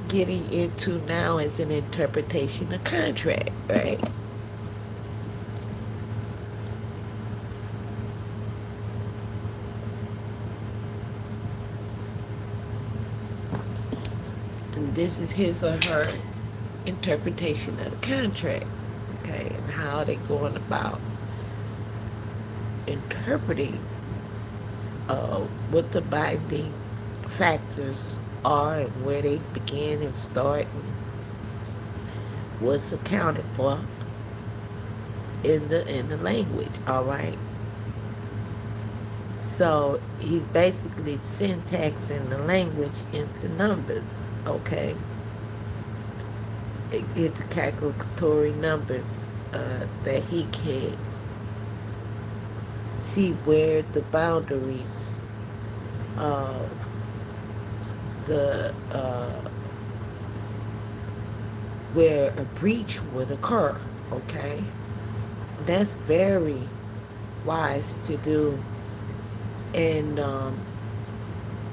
getting into now is an interpretation of contract, right? And this is his or her interpretation of the contract, okay, and how they're going about interpreting what the binding factors are and where they begin and start and what's accounted for in the language. All right. So he's basically syntaxing the language into numbers. Okay. It's calculatory numbers that he can see where the boundaries of the where a breach would occur. Okay, that's very wise to do and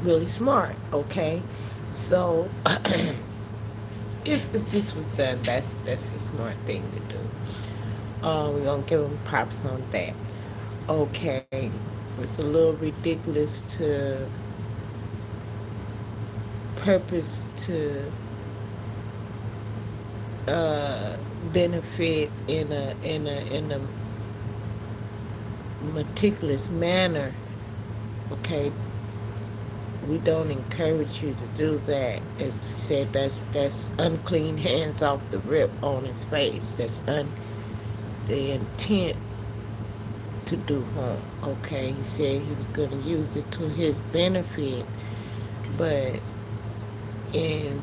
really smart. Okay, so if this was done, that's a smart thing to do. We're gonna give him props on that. Okay, it's a little ridiculous to purpose to benefit in a meticulous manner, okay, we don't encourage you to do that. As we said, that's unclean hands off the rip on his face. That's the intent to do harm. Okay, he said he was going to use it to his benefit, but in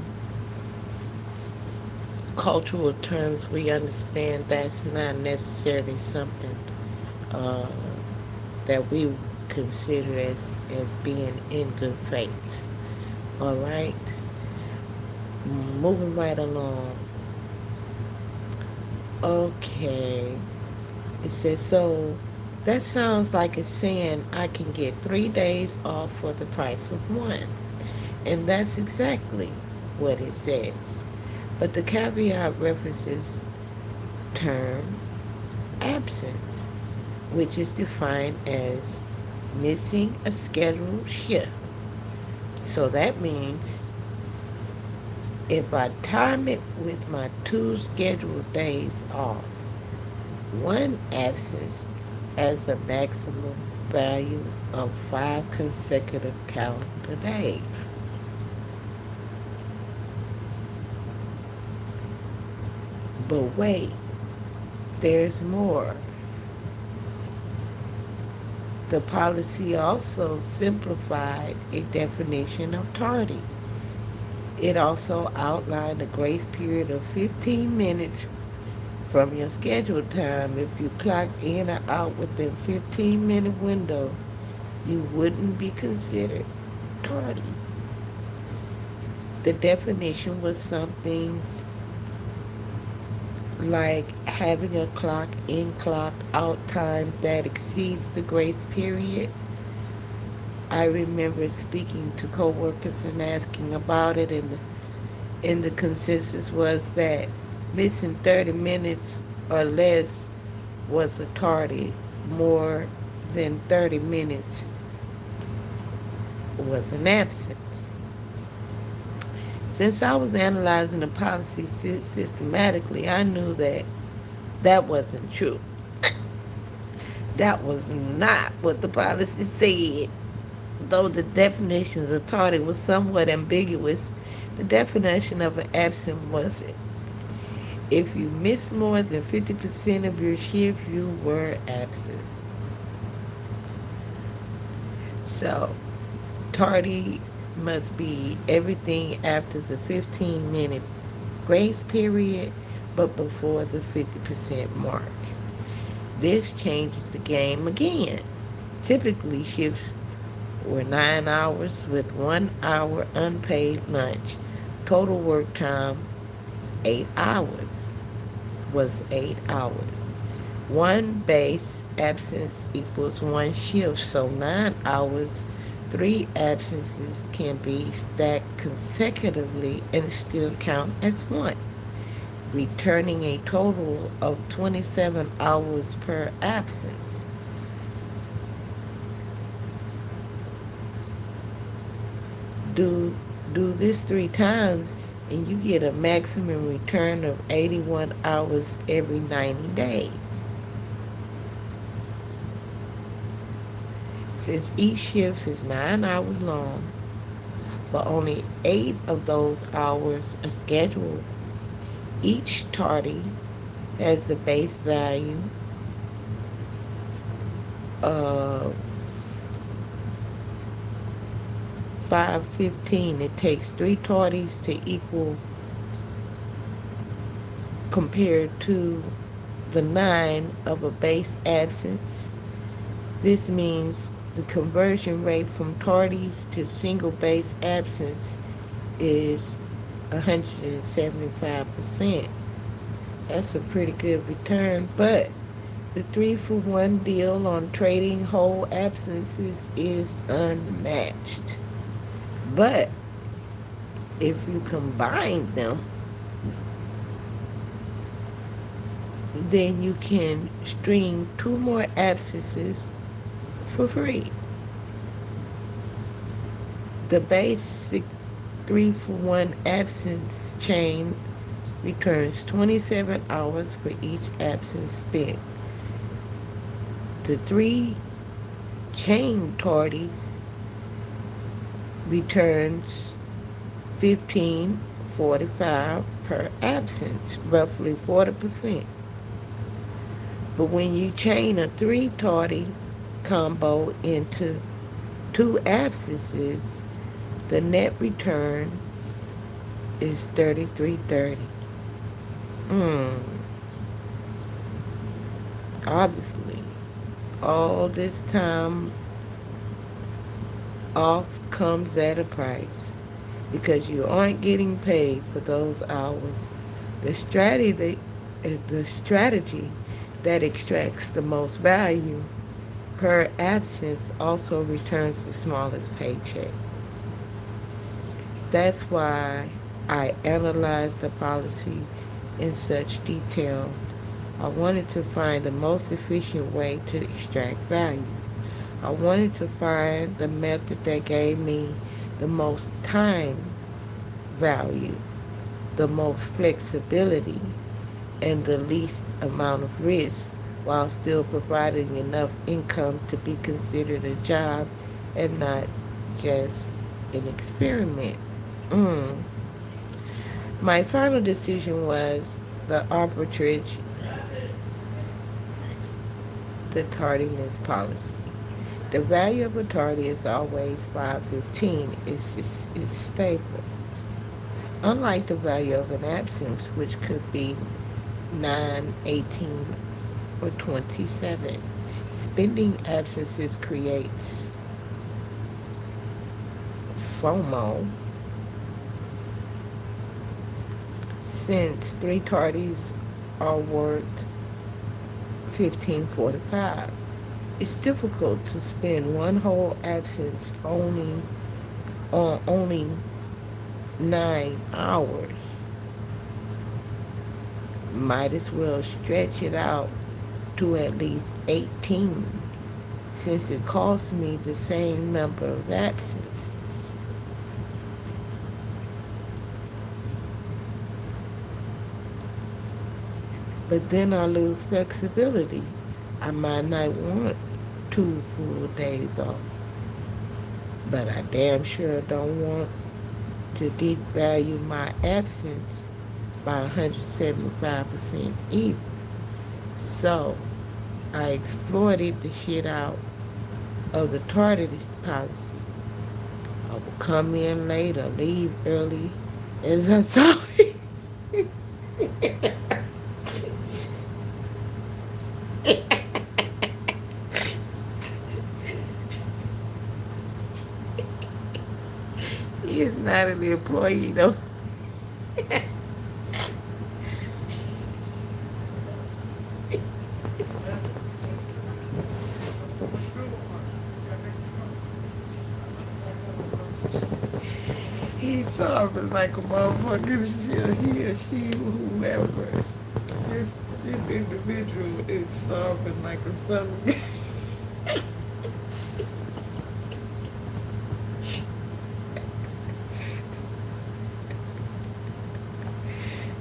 cultural terms, we understand that's not necessarily something that we consider as being in good faith. All right, moving right along. Okay, it says, so that sounds like it's saying I can get 3 days off for the price of one. And that's exactly what it says. But the caveat references term absence, which is defined as missing a scheduled shift. So that means if I time it with my 2 scheduled days off, one absence has a maximum value of 5 consecutive calendar days. But wait, there's more. The policy also simplified a definition of tardy. It also outlined a grace period of 15 minutes from your scheduled time. If you clock in or out within 15-minute window, you wouldn't be considered tardy. The definition was something like having a clock in, clock out time that exceeds the grace period. I remember speaking to coworkers and asking about it, and the consensus was that missing 30 minutes or less was a tardy. More than 30 minutes was an absence. Since I was analyzing the policy systematically, I knew that that wasn't true. That was not what the policy said. Though the definitions of tardy was somewhat ambiguous, the definition of an absent wasn't. If you missed more than 50% of your shift, you were absent. So, tardy must be everything after the 15-minute grace period, but before the 50% mark. This changes the game again. Typically, shifts were 9 hours with 1 hour unpaid lunch. Total work time was 8 hours. One base absence equals 1 shift, so 9 hours, 3 absences can be stacked consecutively and still count as 1, returning a total of 27 hours per absence. Do this 3 times and you get a maximum return of 81 hours every 90 days. Since each shift is 9 hours long, but only 8 of those hours are scheduled, each tardy has the base value of 515. It takes 3 tardies to equal compared to the 9 of a base absence. This means the conversion rate from tardies to single base absence is 175%. That's a pretty good return, but the 3-for-1 deal on trading whole absences is unmatched. But if you combine them, then you can string 2 more absences for free. The basic 3-for-1 absence chain returns 27 hours for each absence spent. The 3 chain tardies returns 15.45 per absence, roughly 40%. But when you chain a 3 tardy combo into 2 absences, the net return is 33.30. Obviously, all this time off comes at a price because you aren't getting paid for those hours. The strategy that extracts the most value per absence also returns the smallest paycheck. That's why I analyzed the policy in such detail. I wanted to find the most efficient way to extract value. I wanted to find the method that gave me the most time value, the most flexibility, and the least amount of risk while still providing enough income to be considered a job and not just an experiment. My final decision was the arbitrage, the tardiness policy. The value of a tardy is always 5.15. It's stable. Unlike the value of an absence, which could be 9, 18, or 27. Spending absences creates FOMO, since 3 tardies are worth 15.45. It's difficult to spend one whole absence on only 9 hours. Might as well stretch it out to at least 18, since it costs me the same number of absences. But then I lose flexibility. I might not want 2 full days off, but I damn sure don't want to devalue my absence by 175% either. So I exploited the shit out of the tardiness policy. I will come in late or leave early as I saw it. He is not an employee though. He's sobbing like a motherfucking shit. He or she, whoever. This individual is sobbing like a son.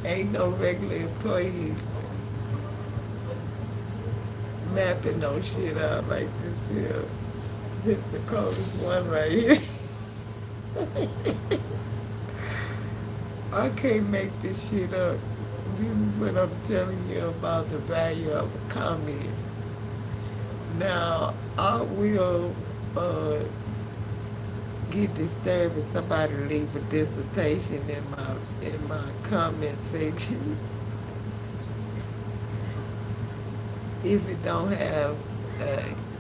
Ain't no regular employee mapping no shit out like this here. This the coldest one right here. I can't make this shit up. This is what I'm telling you about the value of a comment. Now, I will get disturbed if somebody leave a dissertation in my comment section. If it don't have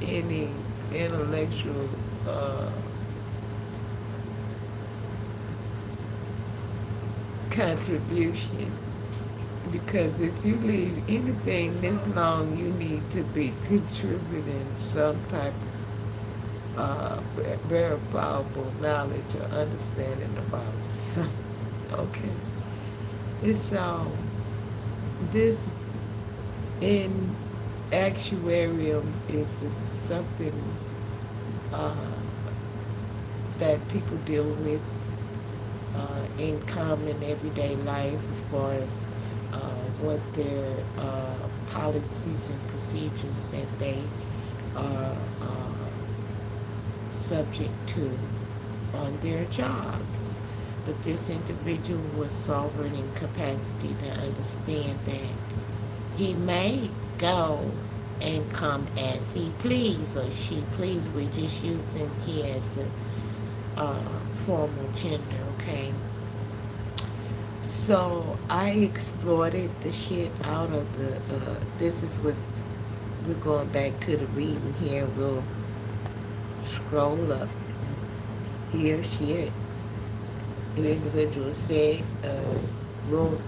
any intellectual contribution, because if you leave anything this long, you need to be contributing some type of verifiable knowledge or understanding about something. Okay, it's this in actuarium is something that people deal with income in everyday life, as far as what their policies and procedures that they are subject to on their jobs. But this individual was sovereign in capacity to understand that he may go and come as he please or she please. We're just using he as a formal gender, okay? So I exploited the shit out of the, this is what, we're going back to the reading here. We'll scroll up. Here, shit. The individual said, wrote.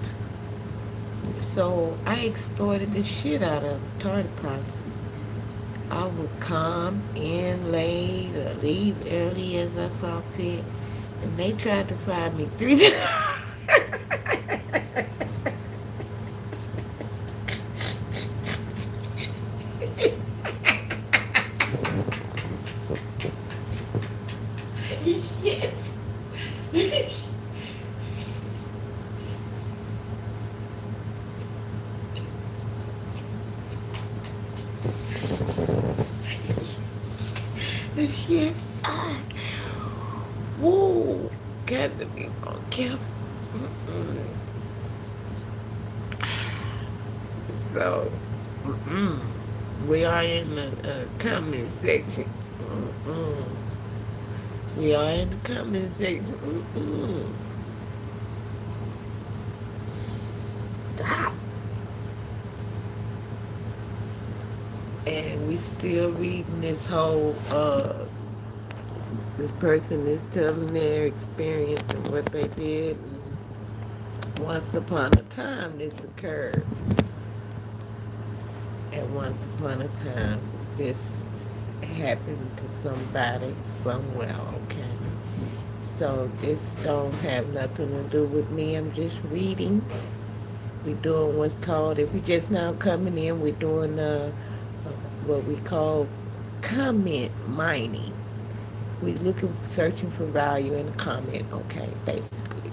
So I exploited the shit out of tardy policy. I would come in late or leave early as I saw fit, and they tried to fire me 3 times. Shit. Whoa. Got to be more careful. So, we are in the comment section. We are in the comment section. Stop. And we still reading this whole, this person is telling their experience and what they did. And once upon a time, this occurred. And once upon a time, this happened to somebody somewhere, okay? So this don't have nothing to do with me. I'm just reading. We're doing what's called, if you're just now coming in, we're doing what we call comment mining. We're searching for value in a comment, okay, basically.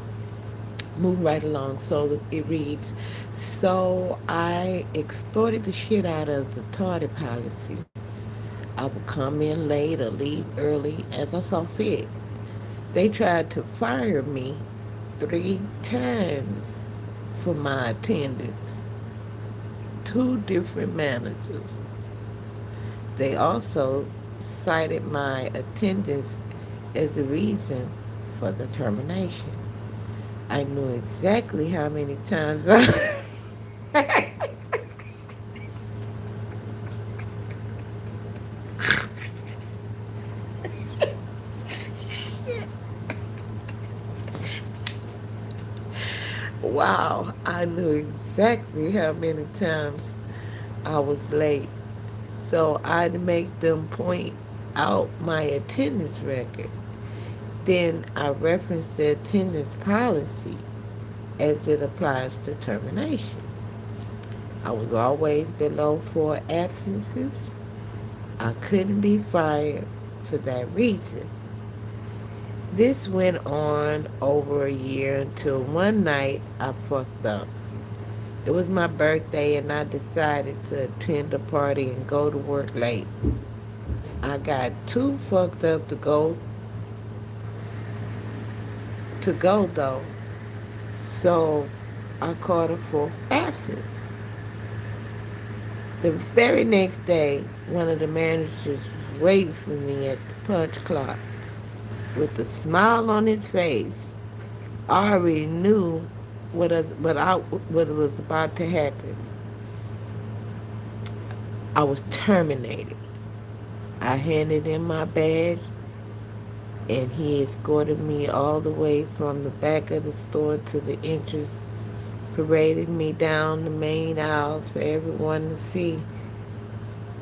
Move right along. So it reads, so I exploited the shit out of the tardy policy. I would come in late or leave early as I saw fit. They tried to fire me 3 times for my attendance. 2 different managers. They also cited my attendance as a reason for the termination. I knew exactly how many times wow, I knew exactly how many times I was late. So I'd make them point out my attendance record. Then I referenced the attendance policy as it applies to termination. I was always below 4 absences. I couldn't be fired for that reason. This went on over a year until one night I fucked up. It was my birthday and I decided to attend a party and go to work late. I got too fucked up to go though. So I called her for absence. The very next day, one of the managers was waiting for me at the punch clock with a smile on his face. I already knew what was about to happen. I was terminated. I handed him my badge, and he escorted me all the way from the back of the store to the entrance, paraded me down the main aisles for everyone to see,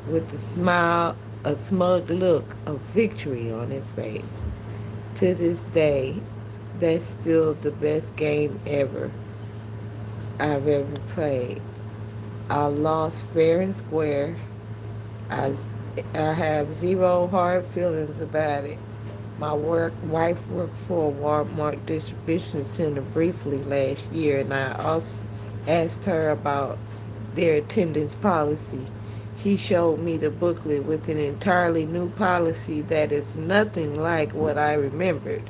with a smile, a smug look of victory on his face. To this day, that's still the best game ever I've ever played. I lost fair and square. I have zero hard feelings about it. My wife worked for a Walmart distribution center briefly last year, and I also asked her about their attendance policy. She showed me the booklet with an entirely new policy that is nothing like what I remembered.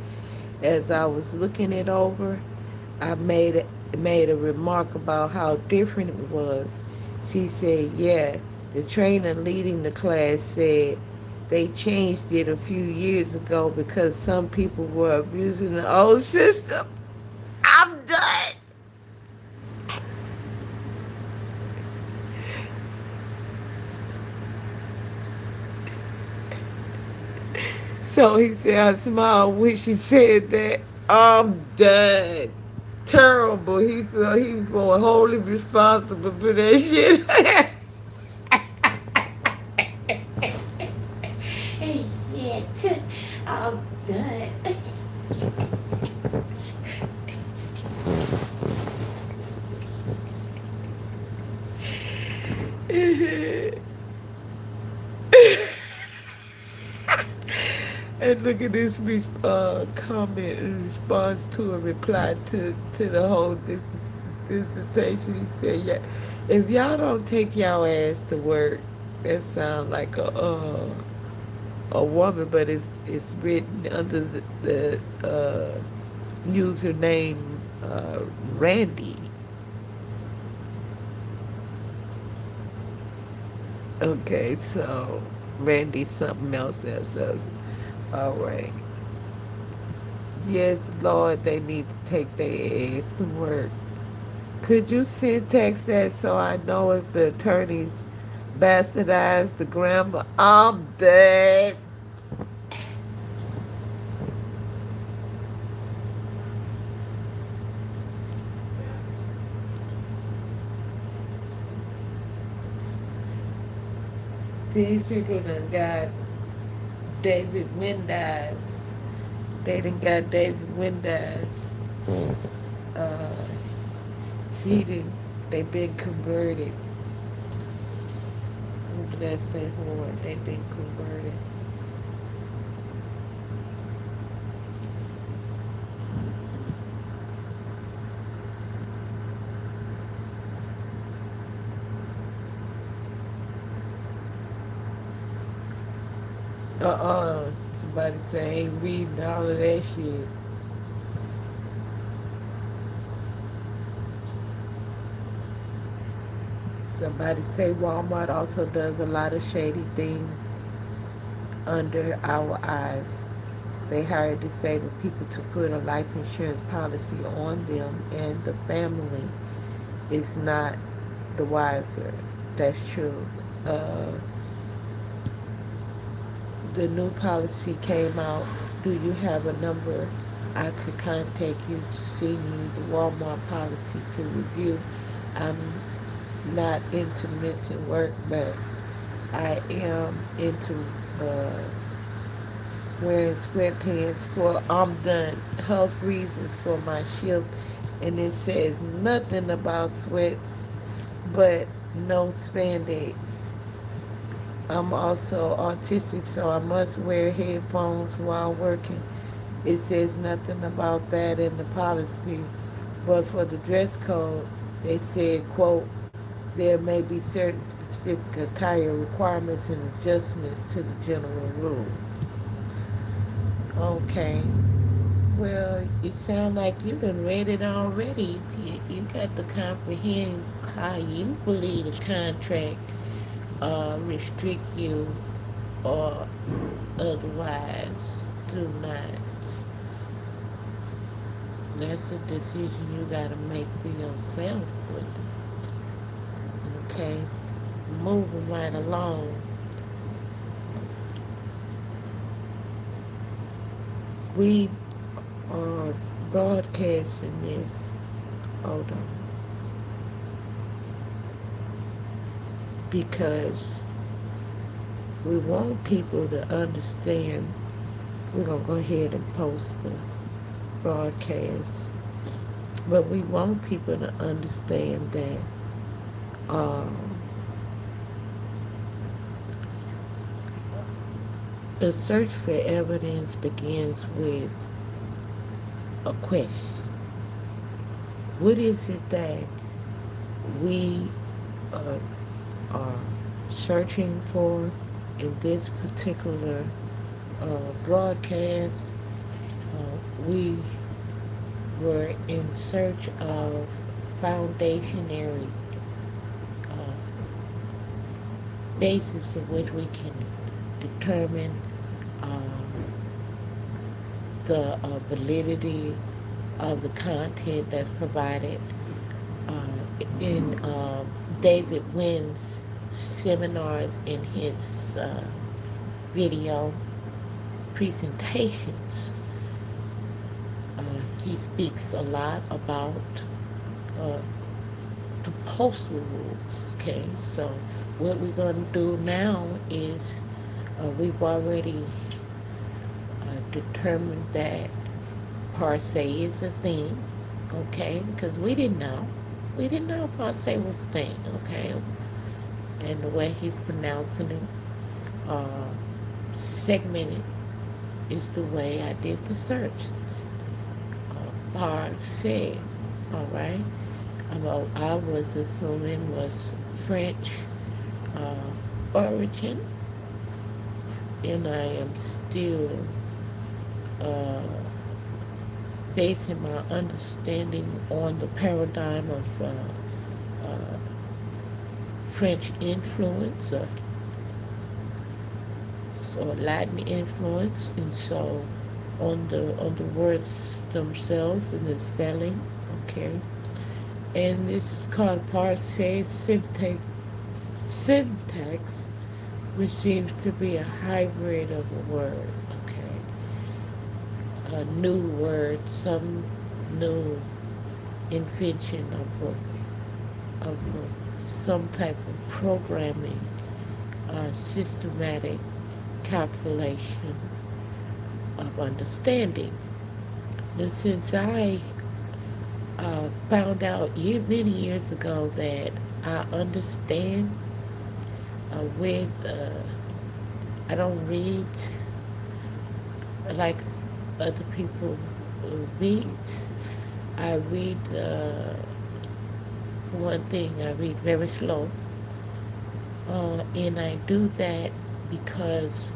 As I was looking it over, I made a remark about how different it was. She said, "Yeah, the trainer leading the class said they changed it a few years ago because some people were abusing the old system." I'm done. So he said, I smiled when she said that. I'm done. Terrible. He felt he was wholly responsible for that shit. Shit. I'm done. And look at this comment in response to a reply to the whole dissertation. He said, "Yeah, if y'all don't take y'all ass to work," that sounds like a woman, but it's written under the username Randy. Okay, so Randy something else as us. All right. Yes, Lord, they need to take their ass to work. Could you syntax that so I know if the attorneys bastardize the grammar? I'm dead. These people done got David-Wynn dies. They done got David-Wynn dies. Uh, they been converted. Bless their heart, they been converted. Somebody say ain't reading all of that shit. Somebody say Walmart also does a lot of shady things under our eyes. They hire disabled people to put a life insurance policy on them, and the family is not the wiser. That's true. The new policy came out. Do you have a number I could contact you to send you the Walmart policy to review? I'm not into missing work, but I am into wearing sweatpants for I'm done health reasons for my shift, and it says nothing about sweats, but no spandex. I'm also autistic, so I must wear headphones while working. It says nothing about that in the policy, but for the dress code, they said, quote, there may be certain specific attire requirements and adjustments to the general rule. Okay. Well, it sounds like you done read it already. You got to comprehend how you believe the contract restrict you or otherwise do not. That's a decision you got to make for yourself. Okay? Moving right along. We are broadcasting this. Hold on. Because we want people to understand. We're going to go ahead and post the broadcast. But we want people to understand that The search for evidence begins with a question. What is it that we are searching for in this particular broadcast? We were in search of foundationary basis of which we can determine the validity of the content that's provided in David-Wynn's seminars, in his video presentations. He speaks a lot about the postal rules. Okay, so what we're going to do now is we've already determined that par se is a thing, okay, because we didn't know par se was a thing, okay, and the way he's pronouncing it, segmented is the way I did the search. Par se, all right. I was assuming was French origin, and I am still basing my understanding on the paradigm of French influence or Latin influence, and so on the words themselves and the spelling, okay. And this is called par se syntax, which seems to be a hybrid of a word, okay. A new word, some new invention of some type of programming, systematic calculation of understanding. Now, since I found out many years ago that I understand with, I don't read like other people read. I read, for one thing, I read very slow. And I do that because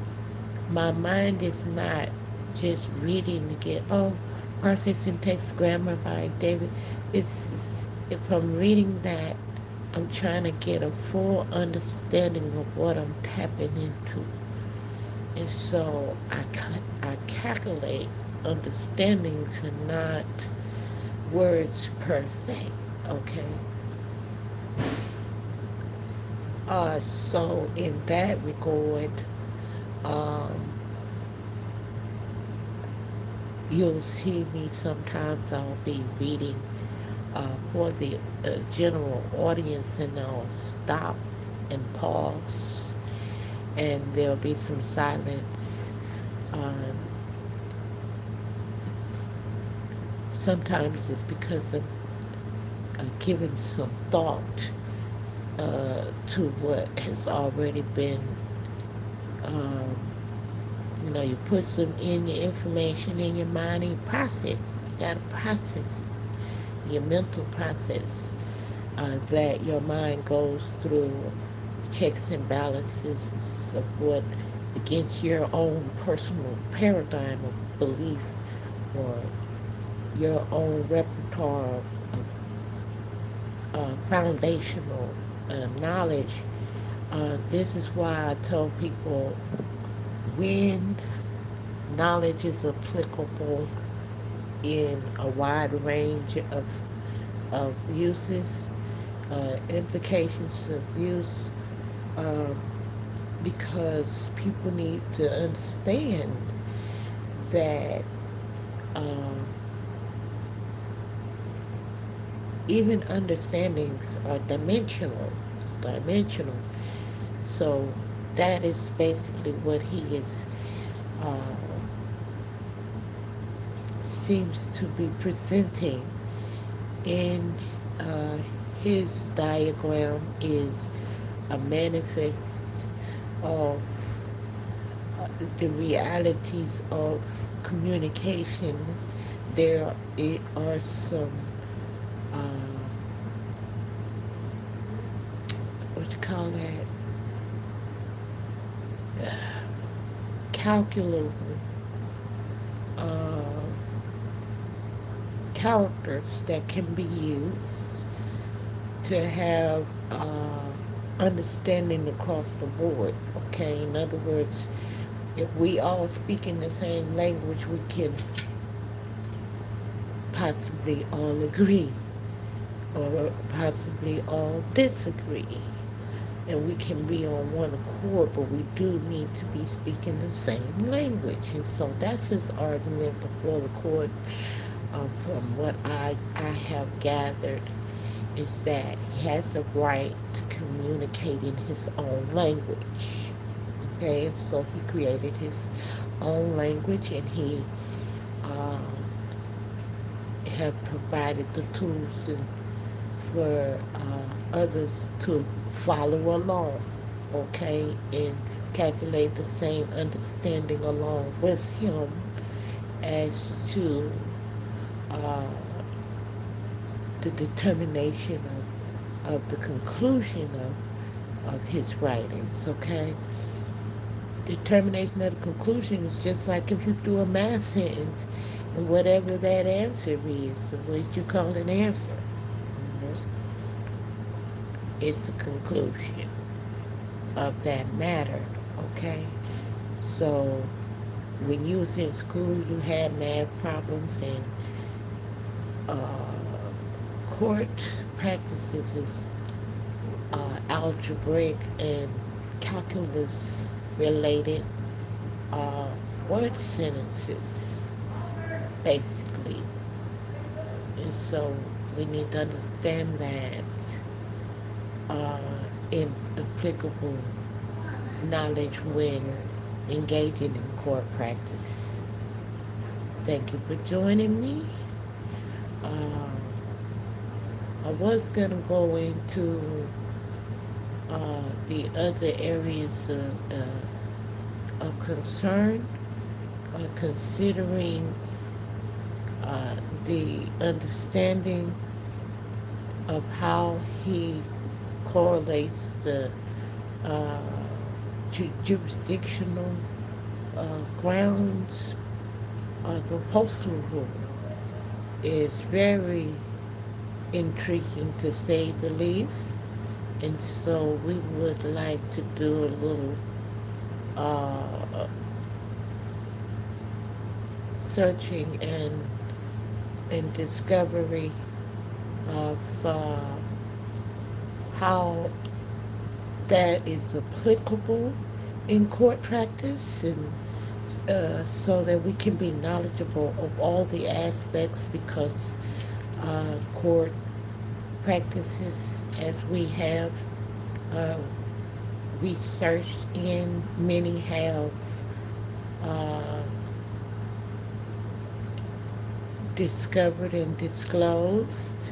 my mind is not just reading to get, Processing Text Grammar by David. If I'm reading that, I'm trying to get a full understanding of what I'm tapping into. And so I calculate understandings and not words per se, okay? So in that regard, you'll see me sometimes, I'll be reading for the general audience, and I'll stop and pause, and there'll be some silence. Sometimes it's because I'm giving some thought to what has already been, you put some in your information in your mind and you process. You gotta process it. Your mental process that your mind goes through checks and balances of what against your own personal paradigm of belief or your own repertoire of foundational knowledge. This is why I tell people, when knowledge is applicable in a wide range of uses, implications of use, because people need to understand that even understandings are dimensional. So that is basically what he is seems to be presenting in his diagram is a manifest of the realities of communication, there are some, uh, what you call that, calculable uh, characters that can be used to have understanding across the board. Okay, in other words, if we all speak in the same language, we can possibly all agree or possibly all disagree. And we can be on one accord, but we do need to be speaking the same language. And so that's his argument before the court, from what I have gathered, is that he has a right to communicate in his own language. Okay, so he created his own language, and he uh, have provided the tools for others to follow along, okay, and calculate the same understanding along with him as to the determination of the conclusion of his writings, okay? Determination of the conclusion is just like if you do a math sentence, and whatever that answer is, what you call an answer, it's a conclusion of that matter, okay? So when you was in school, you had math problems, and court practices is algebraic and calculus related word sentences, basically. And so we need to understand that in applicable knowledge when engaging in court practice. Thank you for joining me. I was going to go into the other areas of concern, considering the understanding of how he correlates the jurisdictional grounds. The postal rule is very intriguing, to say the least, and so we would like to do a little searching and discovery of how that is applicable in court practice, and so that we can be knowledgeable of all the aspects, because court practices, as we have researched in, many have discovered and disclosed,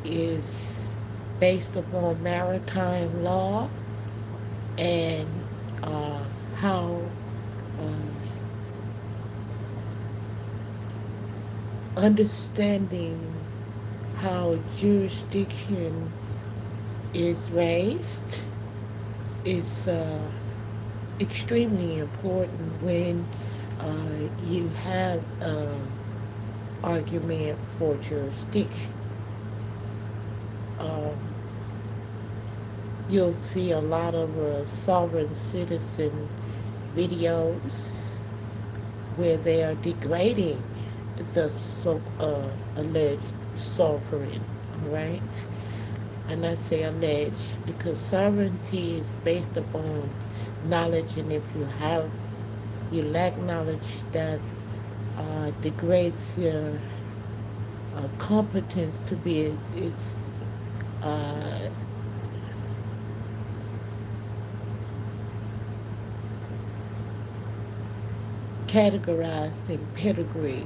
is based upon maritime law, and how understanding how jurisdiction is raised is extremely important when you have argument for jurisdiction. You'll see a lot of sovereign citizen videos where they are degrading the alleged sovereign, right? And I say alleged because sovereignty is based upon knowledge, and if you lack knowledge, that degrades your competence to be categorized in pedigree.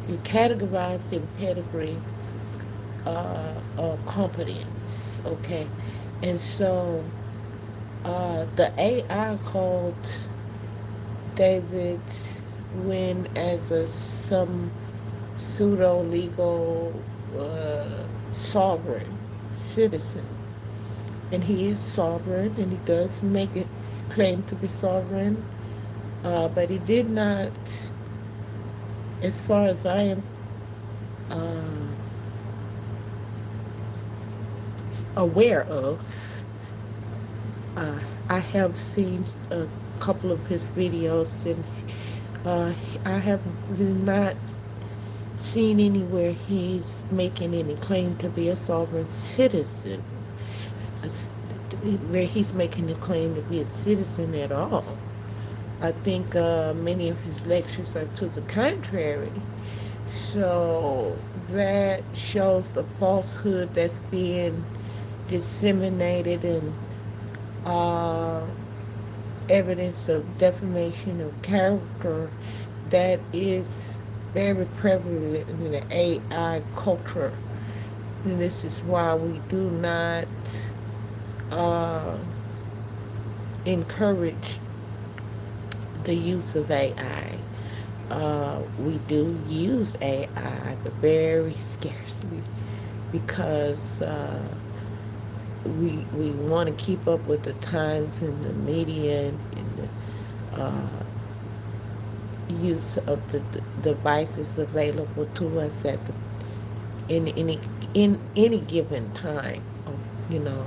You're categorized in pedigree or competence, okay? And so The AI called David-Wynn as some pseudo-legal sovereign citizen. And he is sovereign, and he does make it claim to be sovereign, but he did not, as far as I am uh, aware of. I have seen a couple of his videos, and I have not seen anywhere he's making any claim to be a sovereign citizen, where he's making a claim to be a citizen at all. I think many of his lectures are to the contrary. So that shows the falsehood that's being disseminated, and evidence of defamation of character that is very prevalent in the AI culture. And this is why we do not encourage the use of AI. We do use AI, but very scarcely, because we want to keep up with the times and the media, and the use of the devices available to us in any given time. You know,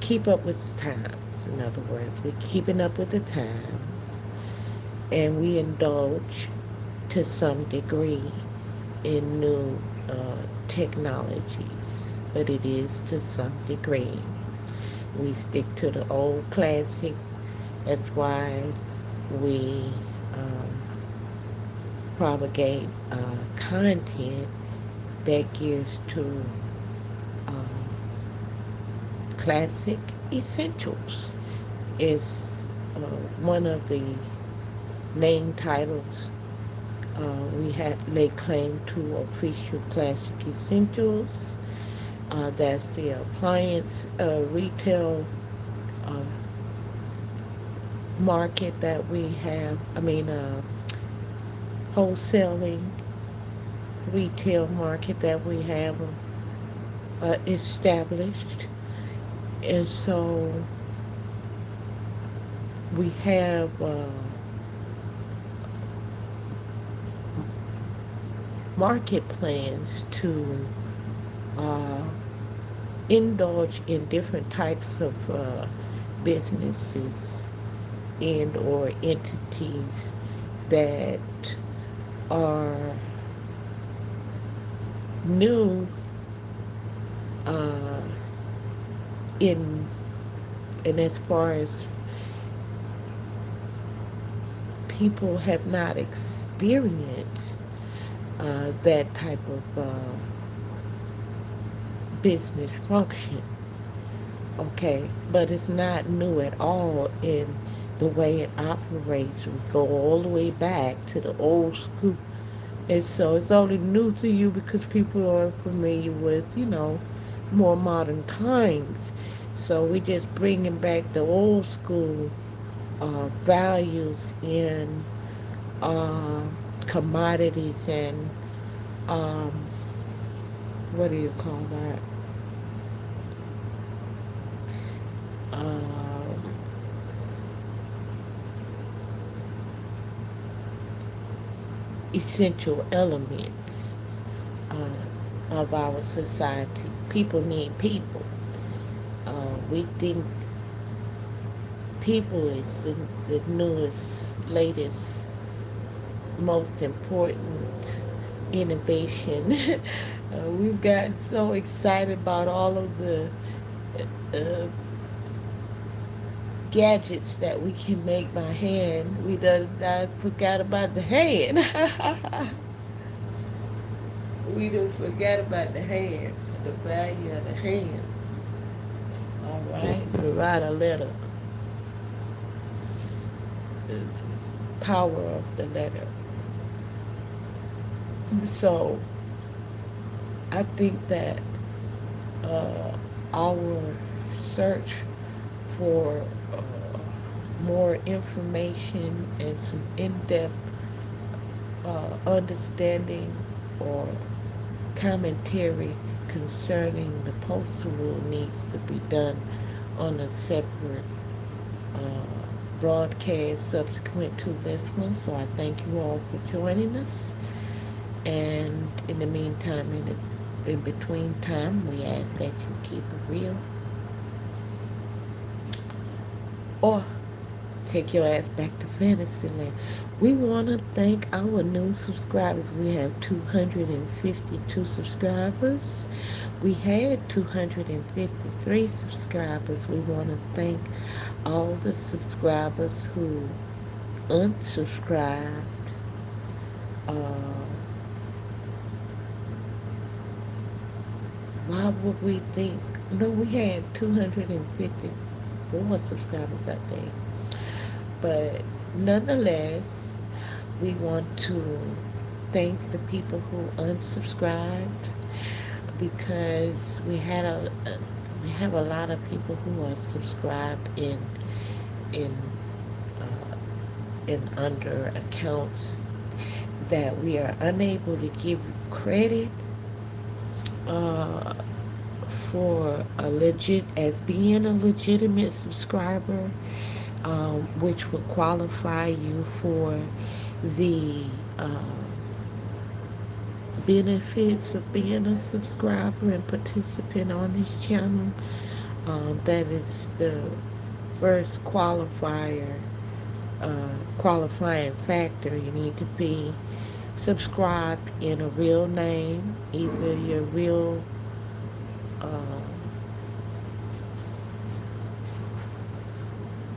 keep up with the times. In other words, we're keeping up with the times, and we indulge to some degree in new technologies, but it is to some degree. We stick to the old classic. That's why we propagate content that gears to classic essentials. Is one of the name titles we lay claim to official classic essentials. That's the appliance retail market that we have. Wholesaling retail market that we have established. And so we have market plans to indulge in different types of businesses and or entities that are new and as far as people have not experienced that type of business function. Okay, but it's not new at all in the way it operates. We go all the way back to the old school, and so it's only new to you because people are familiar with, more modern times. So we just bringing back the old school values in commodities and what do you call that? Essential elements of our society. People need people. We think people is the newest, latest, most important innovation. We've gotten so excited about all of the gadgets that we can make by hand. I forgot about the hand. We done forgot about the hand, the value of the hand. All right, write a letter. The power of the letter. So I think that our search for more information and some in-depth understanding or commentary concerning the postal rule needs to be done on a separate broadcast subsequent to this one. So I thank you all for joining us. And in the meantime, in between time, we ask that you keep it real or take your ass back to Fantasyland. We want to thank our new subscribers. We have 252 subscribers. We had 253 subscribers. We want to thank all the subscribers who unsubscribed. Why would we think? No, we had 254 subscribers, I think. But nonetheless, we want to thank the people who unsubscribed, because we have a lot of people who are subscribed in under accounts that we are unable to give credit for as being a legitimate subscriber, which would qualify you for the benefits of being a subscriber and participant on this channel. That is the first qualifying factor. You need to be subscribed in a real name, either your real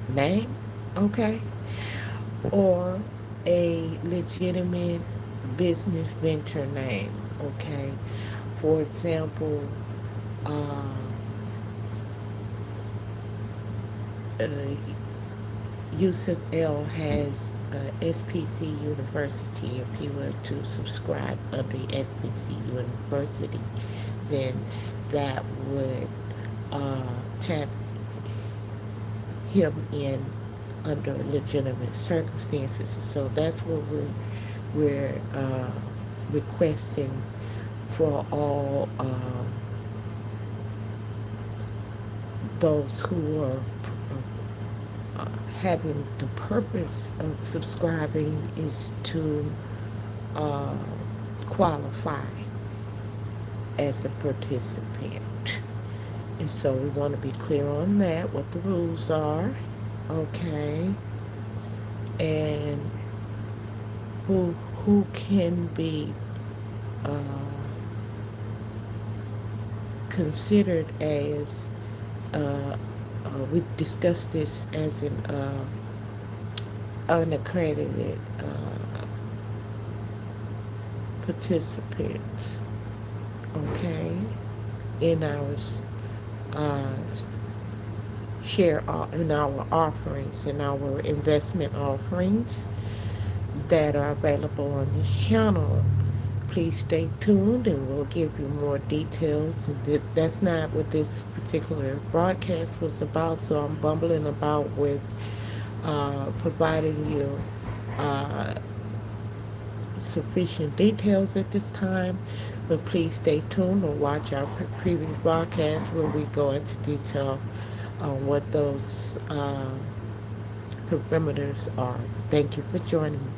name, okay, or a legitimate business venture name, okay. For example, Yusuf L has SPC University. If he were to subscribe under SPC University, then that would tap him in under legitimate circumstances. So that's what we're requesting for all those who are having the purpose of subscribing is to qualify as a participant. And so we want to be clear on that, what the rules are, okay, and who can be considered as we discussed this as an unaccredited participants, okay, in our in our offerings, in our investment offerings that are available on this channel. Please stay tuned and we'll give you more details. That's not what this particular broadcast was about, so I'm bumbling about with providing you sufficient details at this time. But please stay tuned or watch our previous broadcasts where we go into detail on what those perimeters are. Thank you for joining me.